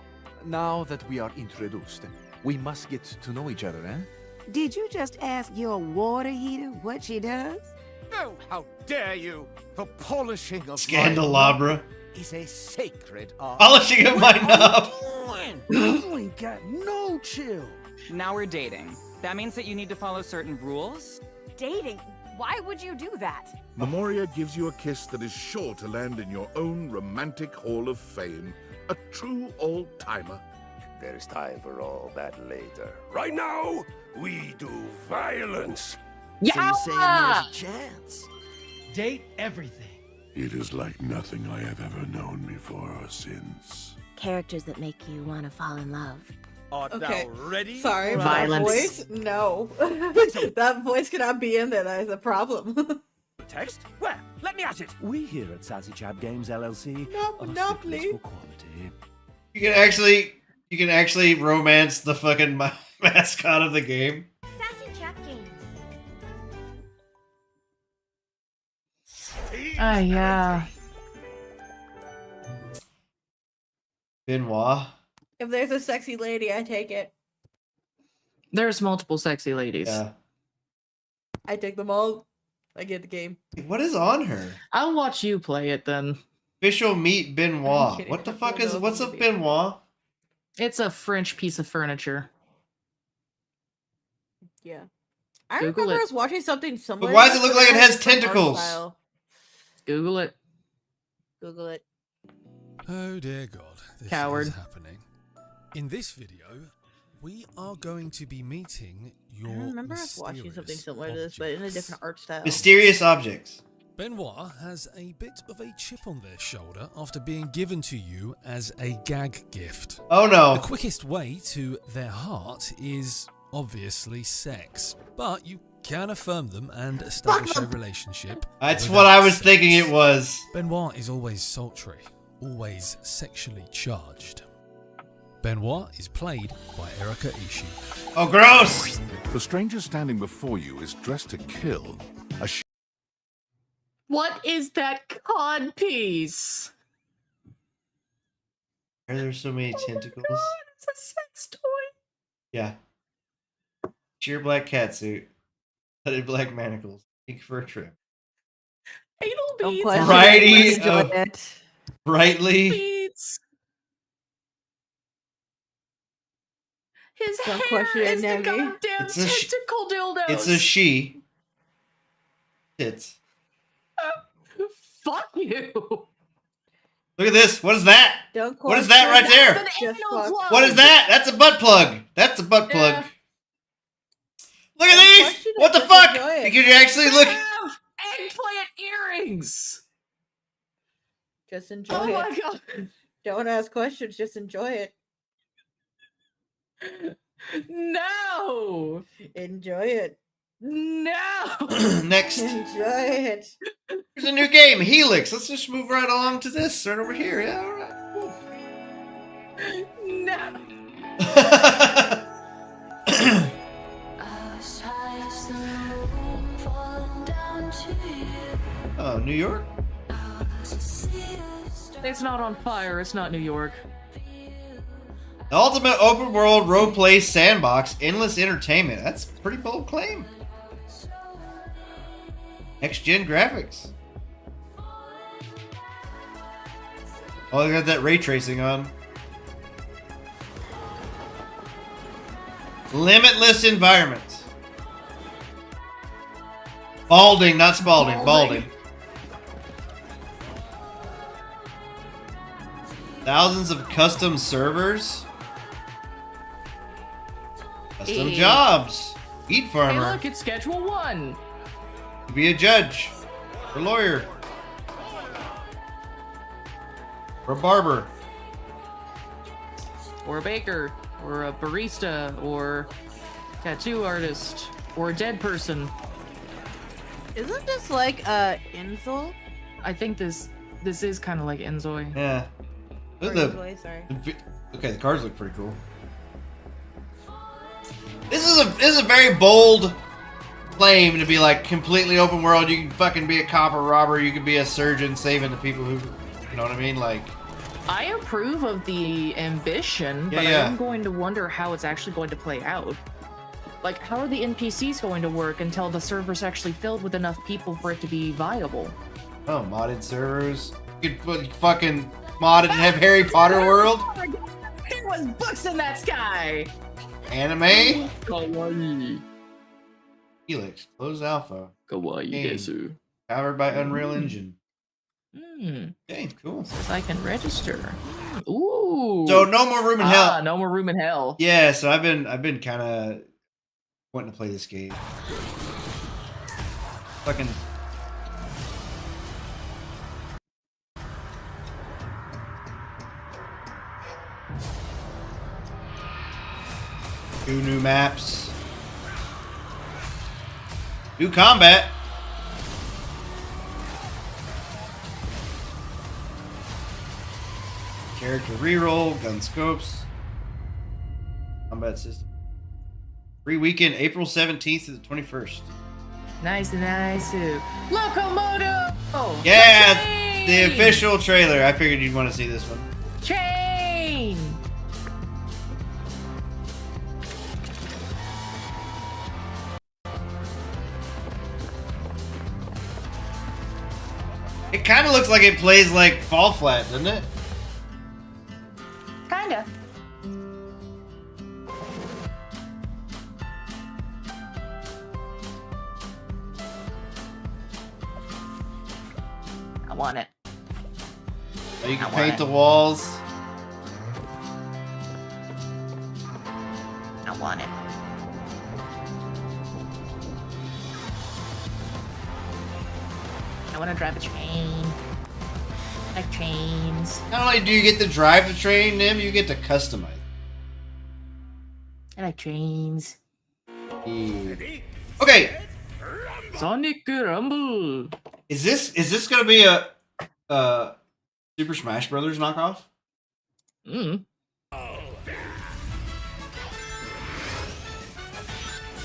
Now that we are introduced, we must get to know each other, eh? Did you just ask your water heater what she does? Oh, how dare you! The polishing of Scandelabra. Is a sacred art. Polishing of my knob. You ain't got no chill. Now we're dating. That means that you need to follow certain rules. Dating? Why would you do that? Memoria gives you a kiss that is sure to land in your own romantic hall of fame. A true old-timer. There's time for all that later. Right now, we do violence. So you're saying there's a chance? Date everything. It is like nothing I have ever known before or since. Characters that make you want to fall in love. Art Okay. thou ready? Sorry, but Violence. that voice? No. That voice cannot be in there. That is a problem. Text? Where? Let me at it. We here at Sassy Chap Games LLC No, are Monopoly. sticklers for quality. You can actually romance the fucking mascot of the game. Sassy Chap Games. Yeah. Benoit. If there's a sexy lady, I take it. There's multiple sexy ladies. Yeah. I take them all. I get the game. What is on her? I'll watch you play it then. Official meet I'm Benoit. kidding. What the I fuck don't is? know What's if a it Benoit? It's a French piece of furniture. Yeah. I Google remember it. us watching something similar. But why does it to look like it that, has different art tentacles? style. Google it. Google it. Oh dear God, this Coward. is happening. In this video, we are going to be meeting your I remember us watching something mysterious similar to this, but in a different art style. Mysterious objects. Benoit has a bit of a chip on their shoulder after being given to you as a gag gift. Oh no. The quickest way to their heart is obviously sex, but you can affirm them and establish a relationship. That's without what I was sex. thinking it was. Benoit is always sultry, always sexually charged. Benoit is played by Erika Ishii. Oh, gross! The stranger standing before you is dressed to kill. What is that cod piece? Why are there so many tentacles? God, it's a sex toy. Yeah. Sheer black catsuit. Hooded black manacles. Pink fur trim. Anal Don't beads. question Variety it. Enjoy of- it. Brightly. Beads. His Don't hair question it, is the Nemi. goddamn It's a sh- tentacle dildos. It's a she. Tits. Fuck you. Look at this. What is that? Don't What is that right there? An anal plug. What is that? That's a butt plug. That's a butt plug. Yeah. Look at Don't these. question it, What the just fuck? enjoy it. You can actually look. Have eggplant earrings. Just enjoy Oh it. my god. Don't ask questions. Just enjoy it. No. Enjoy it. No. Next. Enjoy it. There's a new game, Helix. Let's just move right along to this. Right over here. Yeah, all right. Cool. No. Oh, New York? It's not on fire. It's not New York. The ultimate open world role-play sandbox, endless entertainment. That's a pretty bold claim. Next-gen graphics. Oh, they got that ray tracing on. Limitless environments. Balding, not Spalding. Balding. Thousands of custom servers. Custom Hey. jobs. Weed Hey, farmer. look, it's Schedule 1. To be a judge. Or lawyer. Or a barber. Or a baker. Or a barista. Or tattoo artist. Or a dead person. Isn't this like Inzul? I think this is kind of like Enzoi. Yeah. Or Inzoi, sorry. Okay, the cards look pretty cool. This is a very bold claim to be like completely open world. You can fucking be a cop or robber. You can be a surgeon saving the people who, you know what I mean? Like, I approve of the ambition, but Yeah. I am going to wonder how it's actually going to play out. Like, how are the NPCs going to work until the server's actually filled with enough people for it to be viable? oh, modded servers. You could put fucking mod it and have Harry Potter world. There was books in that sky. Anime. Kawaii. Helix. Closed alpha. Kawaii Game. desu. Powered by Unreal Engine. Okay, cool. Says I can register. Ooh. So no more room in hell. No more room in hell. Yeah, so I've been kind of wanting to play this game. Fucking. Two new maps. New combat. Character reroll, gun scopes. Combat system. Free weekend, April 17th to the 21st. Nice. Locomoto. Yeah, the official trailer. I figured you'd want to see this one. Chain. It kind of looks like it plays like Fall Flat, doesn't it? Kinda. I want it. So you can I want paint it. the walls. I want it. I want to drive a train. I like trains. Not only do you get to drive the train, Nim, you get to customize. I like trains. Yeah. Okay. Sonic Rumble. Is this gonna be a Super Smash Brothers knockoff?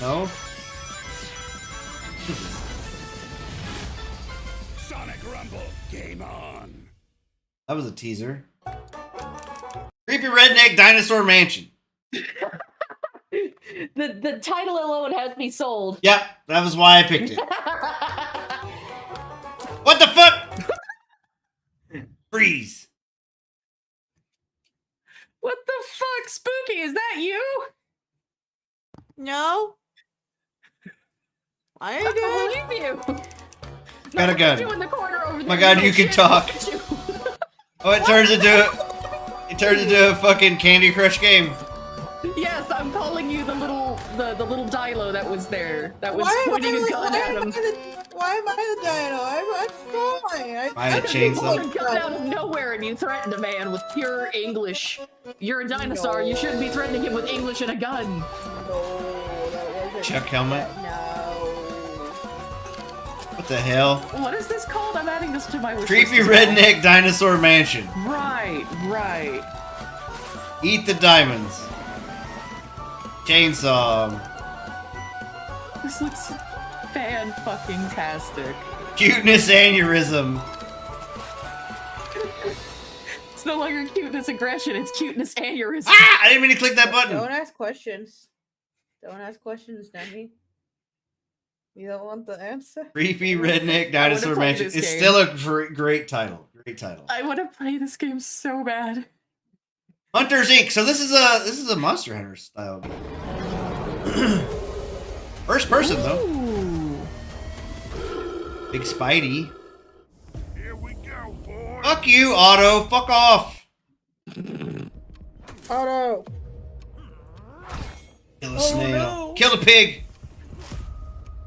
No. Sonic Rumble, game on. That was a teaser. Creepy Redneck Dinosaur Mansion. The title alone has me sold. Yep, that was why I picked it. What the fuck? Freeze. What the fuck, Spooky? Is that you? No. I don't believe you. Got a gun. You in the corner over there. My God, you can talk. Oh, it turns into a fucking Candy Crush game. Yes, I'm calling you the little Dilo that was there. That was pointing a gun at him. Why am I the dino? I'm fine. I had a You chainsaw. pulled a gun out of nowhere and you threatened a man with pure English. You're a dinosaur. You shouldn't be threatening him with English and a gun. Chuck helmet. What the hell? What is this called? I'm adding this to my wish Creepy list as well. Redneck Dinosaur Mansion. Right. Eat the diamonds. Chainsaw. This looks fan-fucking-tastic. Cuteness aneurysm. It's no longer cuteness aggression, it's cuteness aneurysm. Ah! I didn't mean to click that button. Don't ask questions. Don't ask questions, Demi. You don't want the answer? Creepy Redneck Dinosaur play Mansion. this It's game. still a great title. Great title. I want to play this game so bad. Hunters Inc. So this is a Monster Hunter style game. First person though. Big Spidey. Here we go, boy. Fuck you, Otto. Fuck off. Otto. Kill a snail. Kill the pig.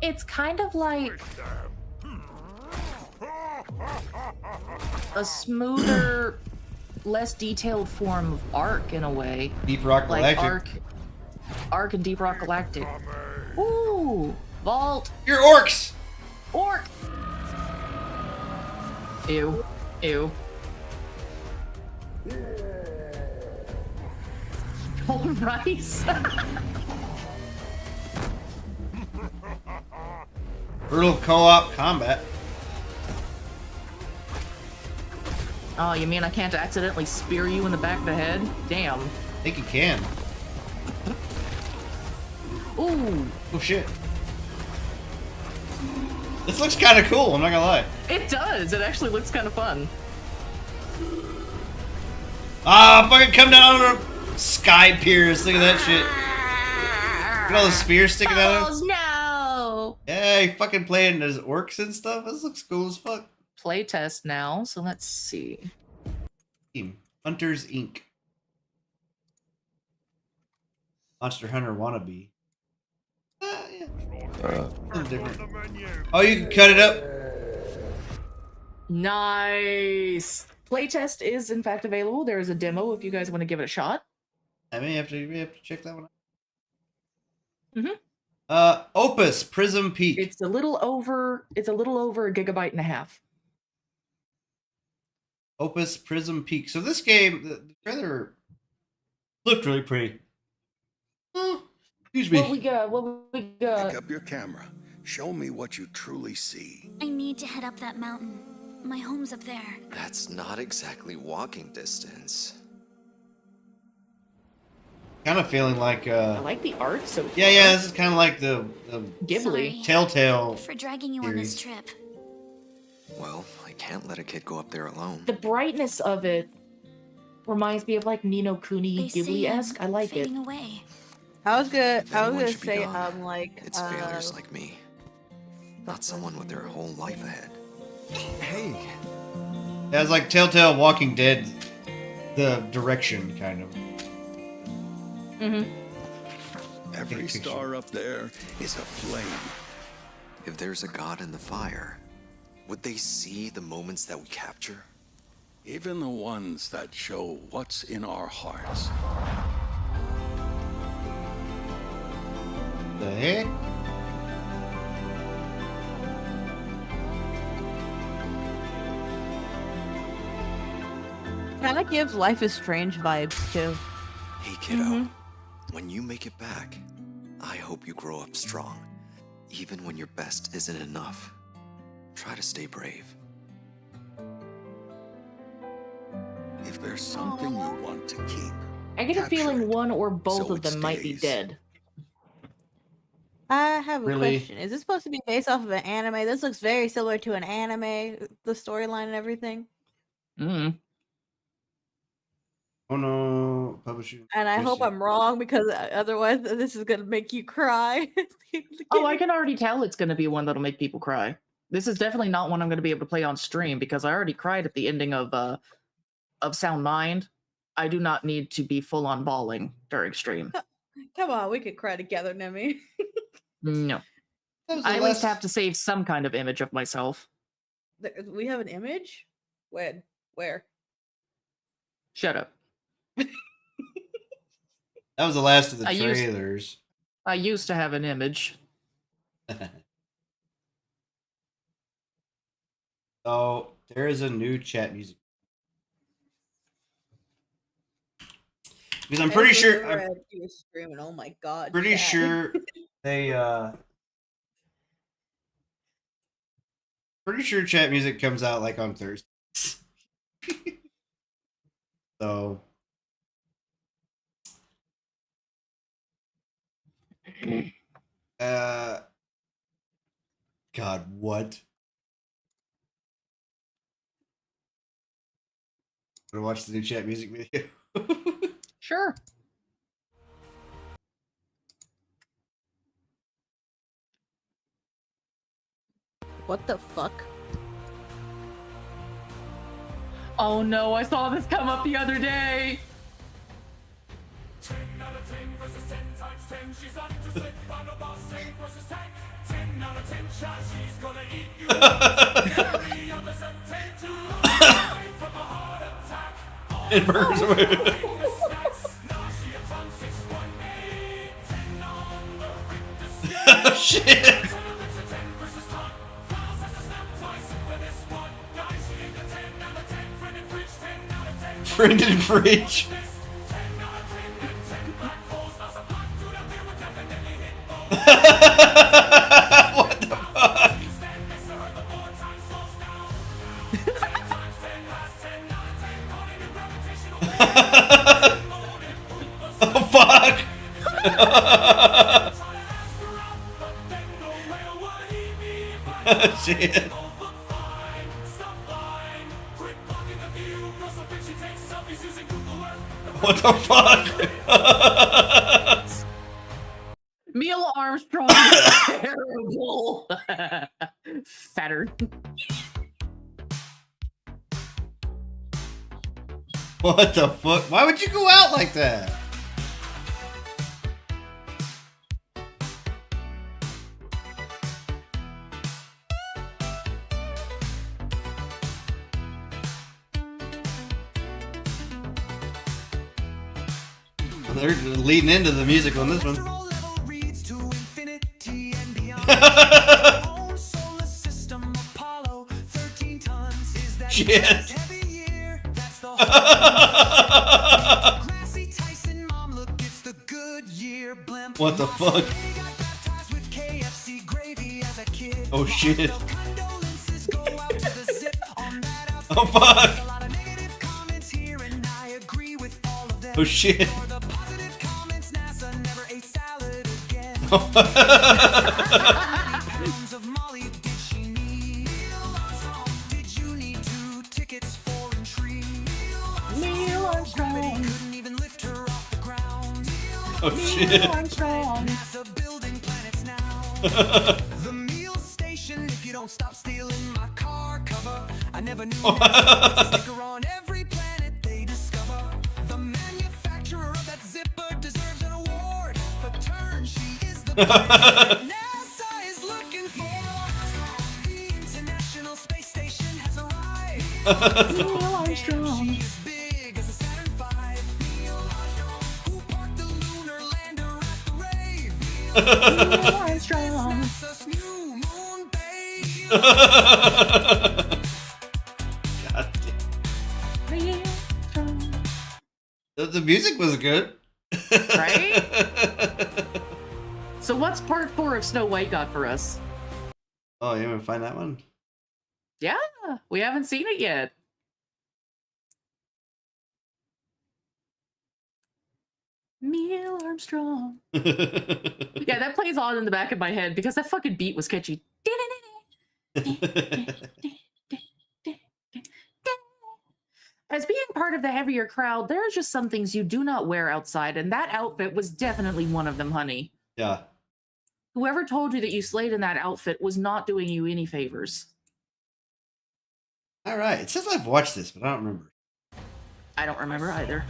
It's kind of like a smoother, less detailed form of Ark in a way. Deep Rock Like Galactic. Ark and Deep Rock Galactic. Ooh, Vault. You're orcs. Orcs. Ew. Ew. Cold rice. Brutal co-op combat. Oh, you mean I can't accidentally spear you in the back of the head? Damn. I think you can. Ooh. Oh shit. This looks kind of cool, I'm not gonna lie. It does. It actually looks kind of fun. Ah, fucking come down on a sky pierce. Look at that shit. Look at all the spears sticking out of him. No. Yeah, he fucking playing as orcs and stuff. This looks cool as fuck. Playtest now, so let's see. Team Hunters Inc. Monster Hunter wannabe. Yeah. Different. Oh, you can cut it up. Nice. Playtest is in fact available. There is a demo if you guys want to give it a shot. I may have to check that one out. Mm-hmm. Opus Prism Peak. It's a little over a gigabyte and a half. Opus Prism Peak. So this game, the trailer looked really pretty. Excuse me. What we got? Pick up your camera. Show me what you truly see. I need to head up that mountain. My home's up there. That's not exactly walking distance. Kind of feeling like I like the art so far. Yeah, this is kind of like the Ghibli. Sorry Telltale for dragging you on this trip. Well, I can't let a kid go up there alone. The brightness of it reminds me of like Nino Kuni Ghibli-esque. I like it. Away. I was gonna should be say gone. like It's failures like me, not someone with their whole life ahead. Hey. Yeah, it's like Telltale Walking Dead, the direction kind of. Mm-hmm. Every star up there is a flame. If there's a god in the fire, would they see the moments that we capture? Even the ones that show what's in our hearts. The heck? Kind of gives Life is Strange vibes too. Hey kiddo, when you make it back, I hope you grow up strong. Even when your best isn't enough, try to stay brave. If there's something you want to keep, I get a feeling one or both so of them it might be stays. dead. I have a Really? question. Is this supposed to be based off of an anime? This looks very similar to an anime, the storyline and everything. Mm. Oh no, publishing. And I hope I'm wrong because otherwise this is gonna make you cry. Oh, I can already tell it's going to be one that'll make people cry. This is definitely not one I'm going to be able to play on stream because I already cried at the ending of Sound Mind. I do not need to be full on bawling during stream. Come on, we could cry together, Nemi. No. That was I the at least last- have to save some kind of image of myself. We have an image? When? Where? Shut up. That was the last of the I used- trailers. I used to have an image. So there is a new chat music. Because I'm pretty sure. You were screaming, oh my god. Pretty Chad." sure they pretty sure chat music comes out like on Thursdays. So God, what? Wanna watch the new chat music video? Sure. What the fuck? Oh no, I saw this come up the other day. It burns away. Oh, shit. Friended fridge. What the fuck? Oh fuck! Shit. What the fuck? Neil Armstrong is terrible. Fatter. What the fuck? Why would you go out like that? They're leading into the music on this one. Shit. What the fuck? Oh shit. Oh fuck. Oh shit. Neil Armstrong. Oh shit. The meal station, if you don't stop stealing my car cover. I never knew a sticker on every planet they discover. The manufacturer of that zipper deserves an award for turn. She is the NASA is looking for. The International Space Station has arrived. Neil Armstrong. She is big as a Saturn V. Neil Armstrong, who parked the lunar lander at the rave. Neil Armstrong. NASA's new moon base. God damn. The music was good. Right? So what's part 4 of Snow White got for us? Oh, you haven't find that one? Yeah, we haven't seen it yet. Neil Armstrong. Yeah, that plays on in the back of my head because that fucking beat was catchy. As being part of the heavier crowd, there are just some things you do not wear outside, and that outfit was definitely one of them, honey. Yeah. Whoever told you that you slayed in that outfit was not doing you any favors. All right. It says I've watched this, but I don't remember. I don't remember either.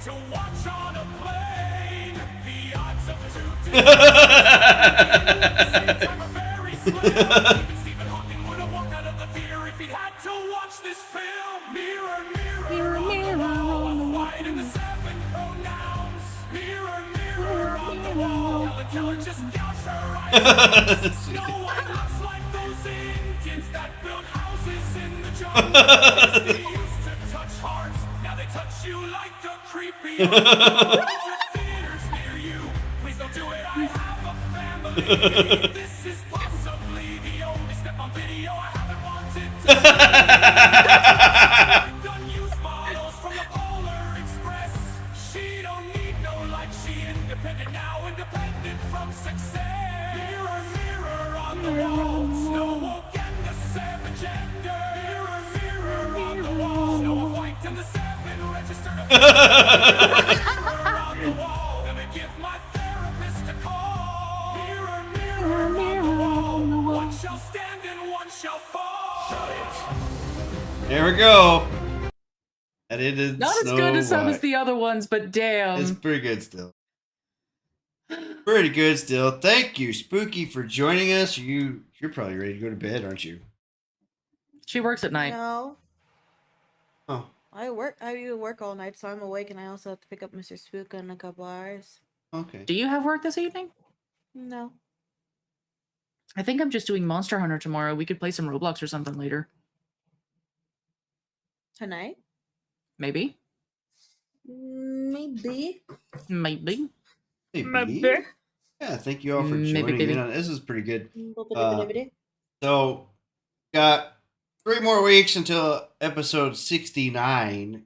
To watch on a plane, the odds of two very slim. Even Stephen Hawking would have walked out of the theater if he'd had to watch this film. Mirror, mirror, mirror on the wall, white in the 7 pronouns. Mirror, mirror on the wall, Helen Keller just gouged her eyes. Snow White looks like those Indians that built houses in the jungle. They used to touch hearts, now they touch you like the creepy theaters near you. Please don't do it, I have a family. This is possibly the only step on video I haven't wanted to see. Unused models from the Polar Express. She don't need no light, she independent now, independent from success. Mirror, mirror on the wall, Snow woke and the 7 gender. Mirror, mirror on the wall, Snow white and the 7 registered on the wall. Let me give my therapist a call. Mirror, mirror on the wall, one shall stand and one shall fall. There we go. That it is Not as good as some as the other ones, but damn. It's pretty good still. Pretty good still. Thank you, Spooky, for joining us. You're probably ready to go to bed, aren't you? She works at night. No. Oh. I do work all night, so I'm awake, and I also have to pick up Mr. Spook in a couple hours. Okay. Do you have work this evening? No. I think I'm just doing Monster Hunter tomorrow. We could play some Roblox or something later. Tonight? Maybe. Maybe. Maybe. Yeah, thank you all for joining maybe. in on this. Is pretty good. So, got 3 more weeks until episode 69.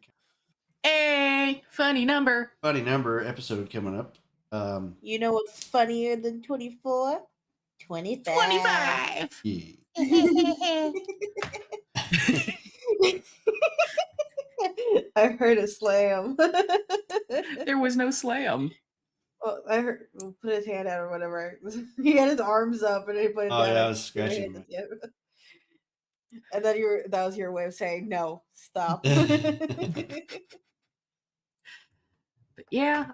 Hey, funny number. Funny number episode coming up. You know what's funnier than 24? 25. 25. Yeah. I heard a slam. There was no slam. Well, I heard put his hand out or whatever. He had his arms up and he put it down. Oh yeah, I was scratching. And then that was your way of saying no, stop. But yeah,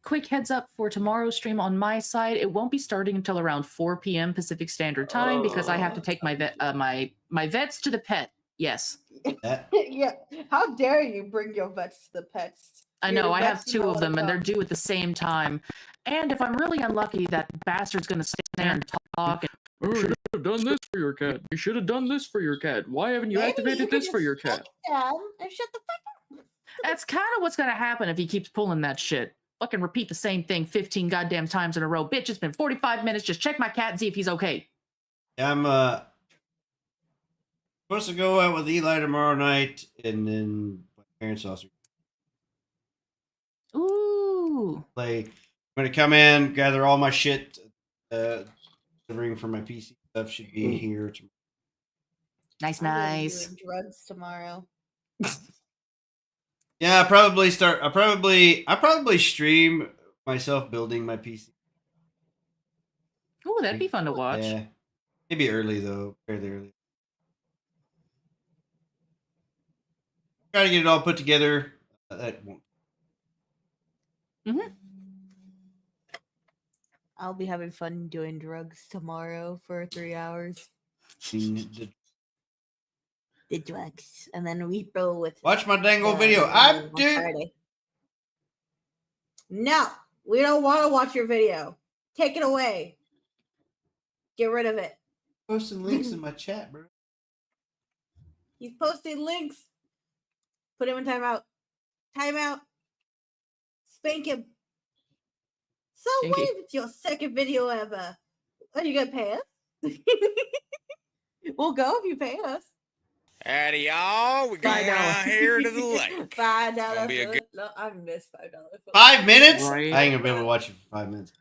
quick heads up for tomorrow's stream on my side. It won't be starting until around 4 p.m. Pacific Standard Time because I have to take my my vets to the pet. Yes. Yeah. How dare you bring your vets to the pets? I know, I have 2 of them and they're due at the same time. And if I'm really unlucky, that bastard's gonna stand there and talk and you should have done this for your cat. You should have done this for your cat. Why haven't you activated this for your cat? And shut the fuck up. That's kind of what's gonna happen if he keeps pulling that shit. Fucking repeat the same thing 15 goddamn times in a row. Bitch, it's been 45 minutes. Just check my cat and see if he's okay. I'm supposed to go out with Eli tomorrow night, and then my parents also. Ooh. I'm gonna come in, gather all my shit. Delivering for my PC stuff should be here tomorrow. Nice. Doing drugs tomorrow. Yeah, I'll probably stream myself building my PC. Oh, that'd be fun to watch. Yeah. Maybe early though, fairly early. Try to get it all put together. That won't. I'll be having fun doing drugs tomorrow for 3 hours. The drugs, and then we go with. Watch my dangle video. I'm dude. Friday. No, we don't want to watch your video. Take it away. Get rid of it. Posting links in my chat, bro. He's posting links. Put him in timeout. Timeout. Spank him. So Thank wait, you. it's your second video ever. Are you gonna pay us? We'll go if you pay us. Howdy, y'all. We're going out here to the lake. $5. No, I missed $5. 5 minutes? Right. I ain't gonna be able to watch it for 5 minutes.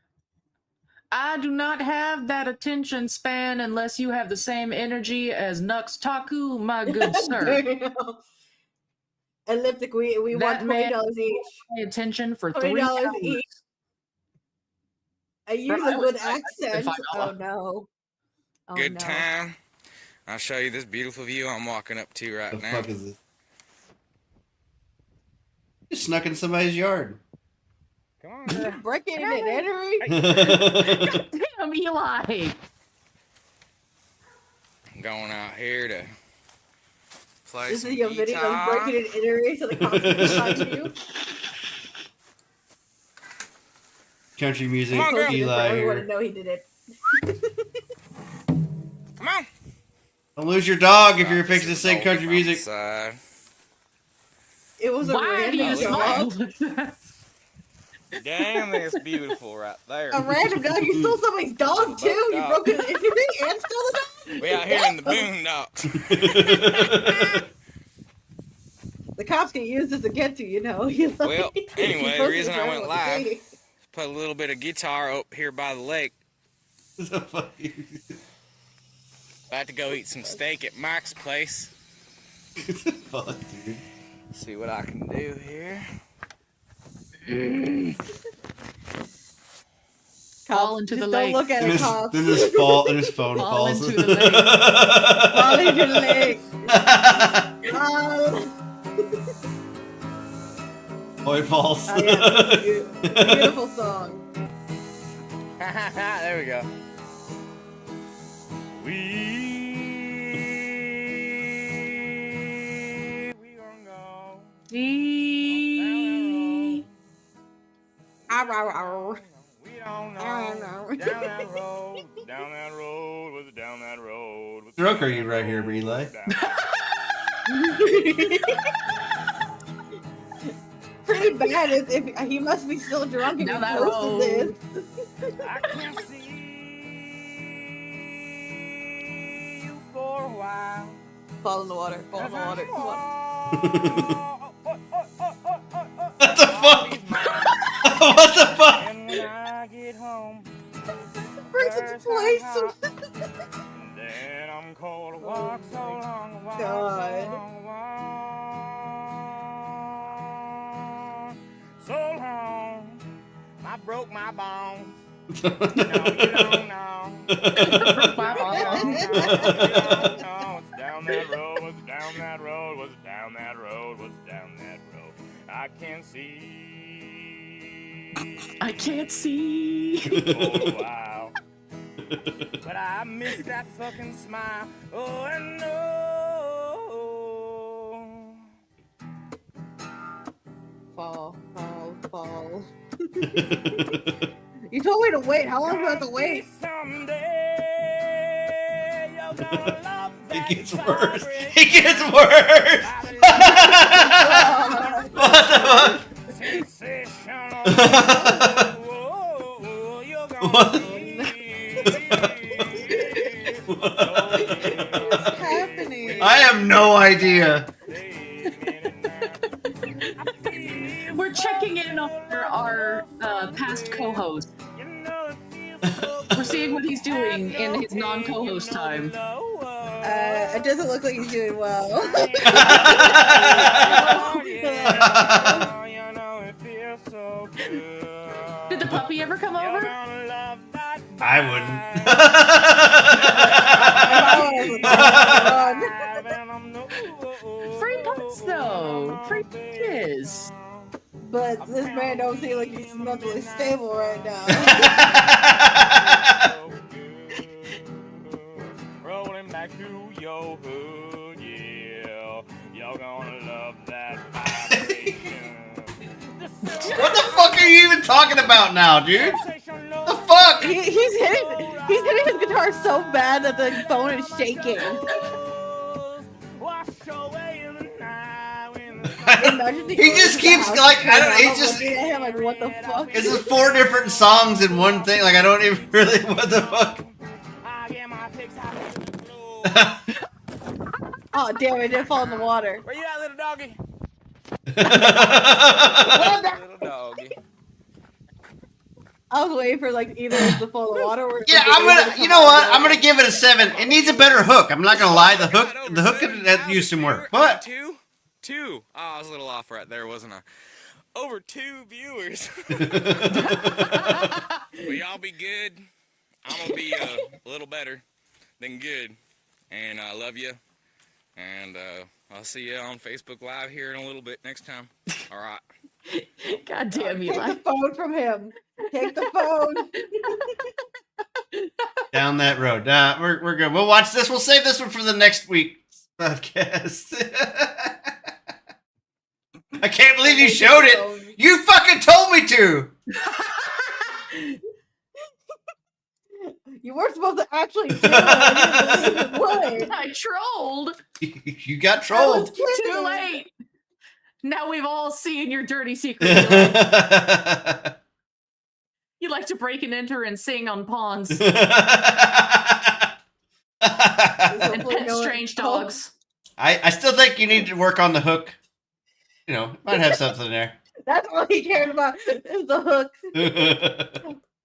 I do not have that attention span unless you have the same energy as Nux Taku, my good sir. Elliptic, we want $20 each. Pay attention for 3 $20 hours. each. I use a good accent. Oh no. Oh, Good no. time. I'll show you this beautiful view I'm walking up to right The now. fuck is this? You snuck in somebody's yard. Come on, girl. Breaking and entering. Damn, Eli. I'm going out here to play This some is your video of guitar. breaking and entering so the cops can find you. Country music, Come on, girl. Eli Everyone to here. know he did it. Come on. Don't lose your dog if you're fixing to sing country music. Outside. It was a Why do you random smile? dog. Damn, that's beautiful right there. A random dog. You stole somebody's dog too. You broke an entry and stole the dog. We out here in the boondocks. The cops can use this against you, you know. Well, anyway, the supposed reason to I know went what to live, say. put a little bit of guitar up here by the lake. About to go eat some steak at Mike's place. Fuck, dude. See what I can do here. Fall into the Just lake. don't look at Then it, his, cops. then his phone Fall falls. into the lake. Fall into the lake. Oh, it falls. Oh, yeah. Beautiful song. There we go. We gonna go. We don't know. Down that road. Down that road. Was it down that road? Drunk are you right here, Eli? Pretty bad if he must be still drunk and Down he that posted this. I can't see you for a while. Fall in the water. Fall in the water. Come on. What the fuck? What the fuck? And when I get home, Brings it to place. then I'm cold to walk so long, walk God. so long. I broke my bones. No, you don't know. Broke my bones. It's down that road, was down that road, was down that road, was down that road. I can't see. I can't see. Oh, wow. But I miss that fucking smile. Oh, I know. Fall. You told me to wait. How long do I have to wait? Someday you're gonna love It that gets worse. vibrant. It gets worse. What the fuck? Sensational. You're What? What's happening? I have no idea. We're checking in on our past co-host. We're seeing what he's doing in his non-co-host time. It doesn't look like he's doing well. Did the puppy ever come over? I wouldn't. Free putts though. Free is. But this man don't seem like he's mentally stable right now. Rolling back to your hood, yeah. Y'all gonna love that vibration. What the fuck are you even talking about now, dude? The fuck? He's hitting his guitar so bad that the phone is shaking. He just keeps like I don't. He just. Looking at him like, what the fuck? This is 4 different songs in one thing. Like I don't even really. What the fuck? Oh damn! It did fall in the water. Where you at, little doggy? Little doggy. I was waiting for like either to fall in the water or Yeah, I'm gonna. You know what? I'm gonna give it a 7. It needs a better hook. I'm not gonna lie. The hook could use some work. But Two. Oh, I was a little off right there, wasn't I? Over 2 viewers. Will y'all be good? I'm gonna be a little better than good. And I love you. And I'll see you on Facebook Live here in a little bit next time. All right. God damn you! Take the phone from him. Take the phone. down that road. We're good. We'll watch this. We'll save this one for the next week's podcast. I can't believe you showed it. You fucking told me to. You weren't supposed to actually do it. I didn't believe it would. I trolled. You got trolled. Too late. Now we've all seen your dirty secret. You like to break and enter and sing on pawns. And pet strange dogs. I still think you need to work on the hook. You know, might have something there. That's all he cared about is the hook.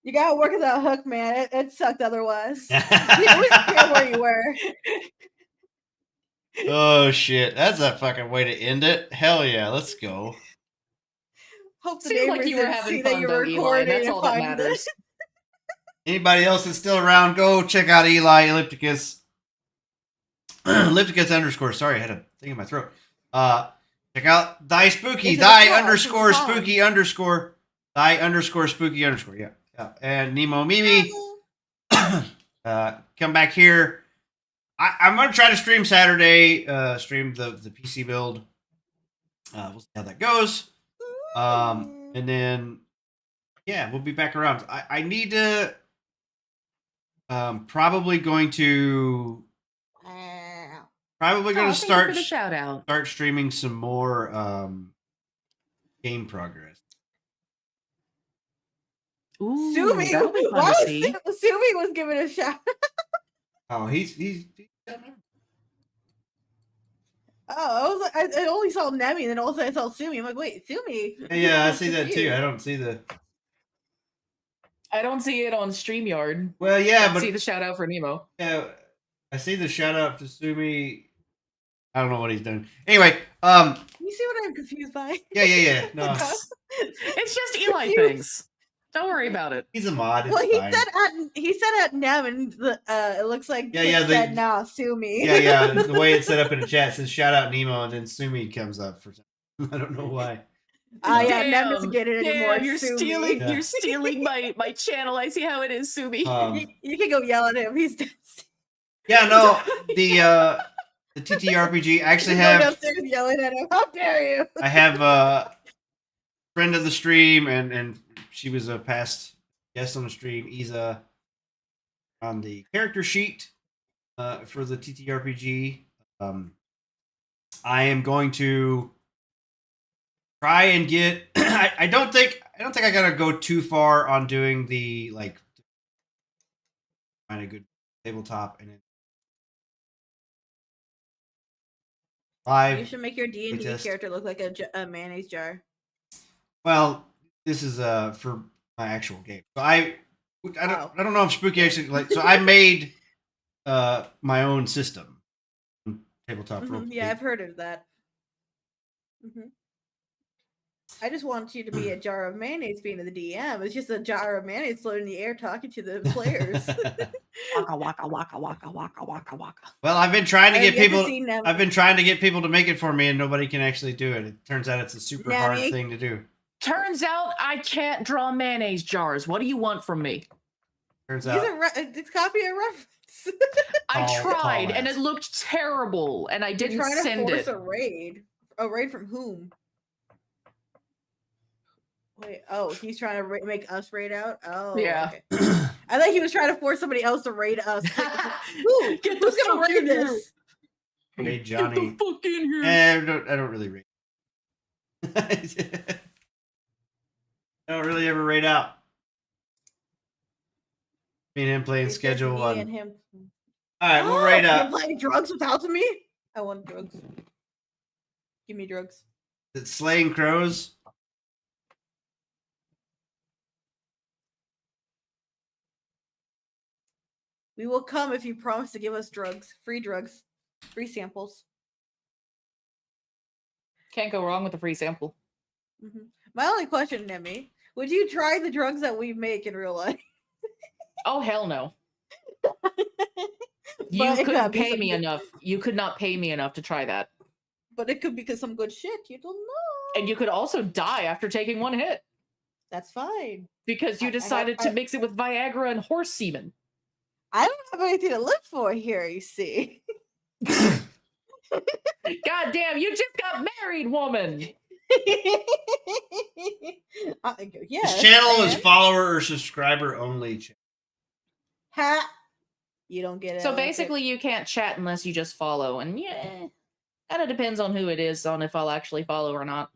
You gotta work at that hook, man. It sucked otherwise. You always care where you were. Oh shit, that's a fucking way to end it. Hell yeah, let's go. Hope the Seemed like neighbors you were didn't having see that fun, you though, were Eli. recording That's and all that find matters. this. Anybody else that's still around, go check out Eli Ellipticus. Ellipticus underscore. Sorry, I had a thing in my throat. Check out Thy Spooky. Thy underscore spooky underscore. Thy underscore spooky underscore. Yeah. Yeah. And Nemo Mimi, come back here. I'm gonna try to stream Saturday. Stream the PC build. We'll see how that goes. And then yeah, we'll be back around. I need to. Probably going to start streaming some more game progress. Ooh, Sumi, that'll be fun why to was see. Sumi was giving a shout. Oh, he's Oh, I was like, I only saw Nemi, and then also I saw Sumi. I'm like, wait, Sumi. yeah, I see that too. I don't see the. I don't see it on StreamYard. Well, yeah, I but see the shout out for Nemo. Yeah, I see the shout out to Sumi. I don't know what he's doing. Anyway, You see what I'm confused by? Yeah. No, It's just Eli things. Don't worry about it. He's a mod. It's Well, fine. he said at Nem, and it looks like Yeah, Twitch said nah, Sumi. Yeah. The way it's set up in the chat says shout out Nemo, and then Sumi comes up for some. I don't know why. Yeah, Nem doesn't get it anymore. You're Sumi. stealing. Yeah. You're stealing my channel. I see how it is, Sumi. You can go yell at him. He's Yeah, no, the TTRPG. I actually go have. downstairs yelling at him. How dare you? I have a friend of the stream, and she was a past guest on the stream. Isa on the character sheet for the TTRPG. I am going to try and get. I don't think I gotta go too far on doing the find a good tabletop and then live. You should make your D&D playtest. character look like a mayonnaise jar. Well, this is for my actual game. So I don't know if Spooky actually so I made my own system. Tabletop role. Yeah, I've heard of that. I just want you to be a jar of mayonnaise being the DM. It's just a jar of mayonnaise floating in the air talking to the players. Waka waka waka waka waka waka waka. Well, I've been trying to Have get you ever people. seen them? I've been trying to get people to make it for me, and nobody can actually do it. It turns out it's a super hard Nanny? thing to do. Turns out I can't draw mayonnaise jars. What do you want from me? Turns Use out. it's copy a reference. I Tall tried, and ass. it looked terrible, and I You're didn't trying to send force it. a raid. A raid from whom? Wait, he's trying to make us raid out? Oh, Yeah. Okay. I thought he was trying to force somebody else to raid us. Ooh, who's gonna fuck raid in here. this? Hey, Johnny. Get the fuck in here. I don't really rate. I don't really ever rate out. Me and him playing It's just schedule me one. and him. All right, we'll rate You're out. playing drugs without me? I want drugs. Give me drugs. Is it Slaying Crows? We will come if you promise to give us drugs, free samples. Can't go wrong with a free sample. My only question, Nemi, would you try the drugs that we make in real life? Oh hell no. You But it couldn't could be pay some me good- enough. You could not pay me enough to try that. But it could be some good shit. You don't know. And you could also die after taking one hit That's fine. because you decided to mix it with Viagra and horse semen. I don't have anything to live for here, you see. God damn, you just got married, woman. This channel is follower or subscriber only. Ha! You don't get it. So basically, you can't chat unless you just follow, and yeah, kind of depends on who it is on if I'll actually follow or not.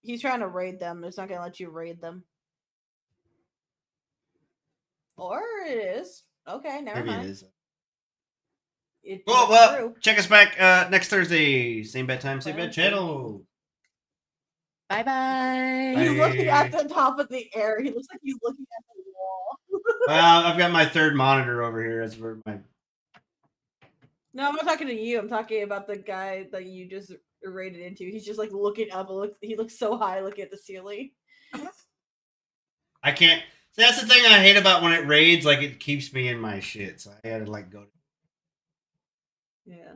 He's trying to raid them. It's not gonna let you raid them. Or it is. Okay, never Maybe mind. it is. It Well, went through. check us back next Thursday. Same bad time, same bad channel. Bye bye. He's looking at the top of the air. He looks like he's looking at the wall. Well, I've got my third monitor over here. That's where my. No, I'm not talking to you. I'm talking about the guy that you just raided into. He's just like looking up. He looks so high looking at the ceiling. I can't. See, that's the thing I hate about when it raids. Like it keeps me in my shit, so I gotta like go. Yeah.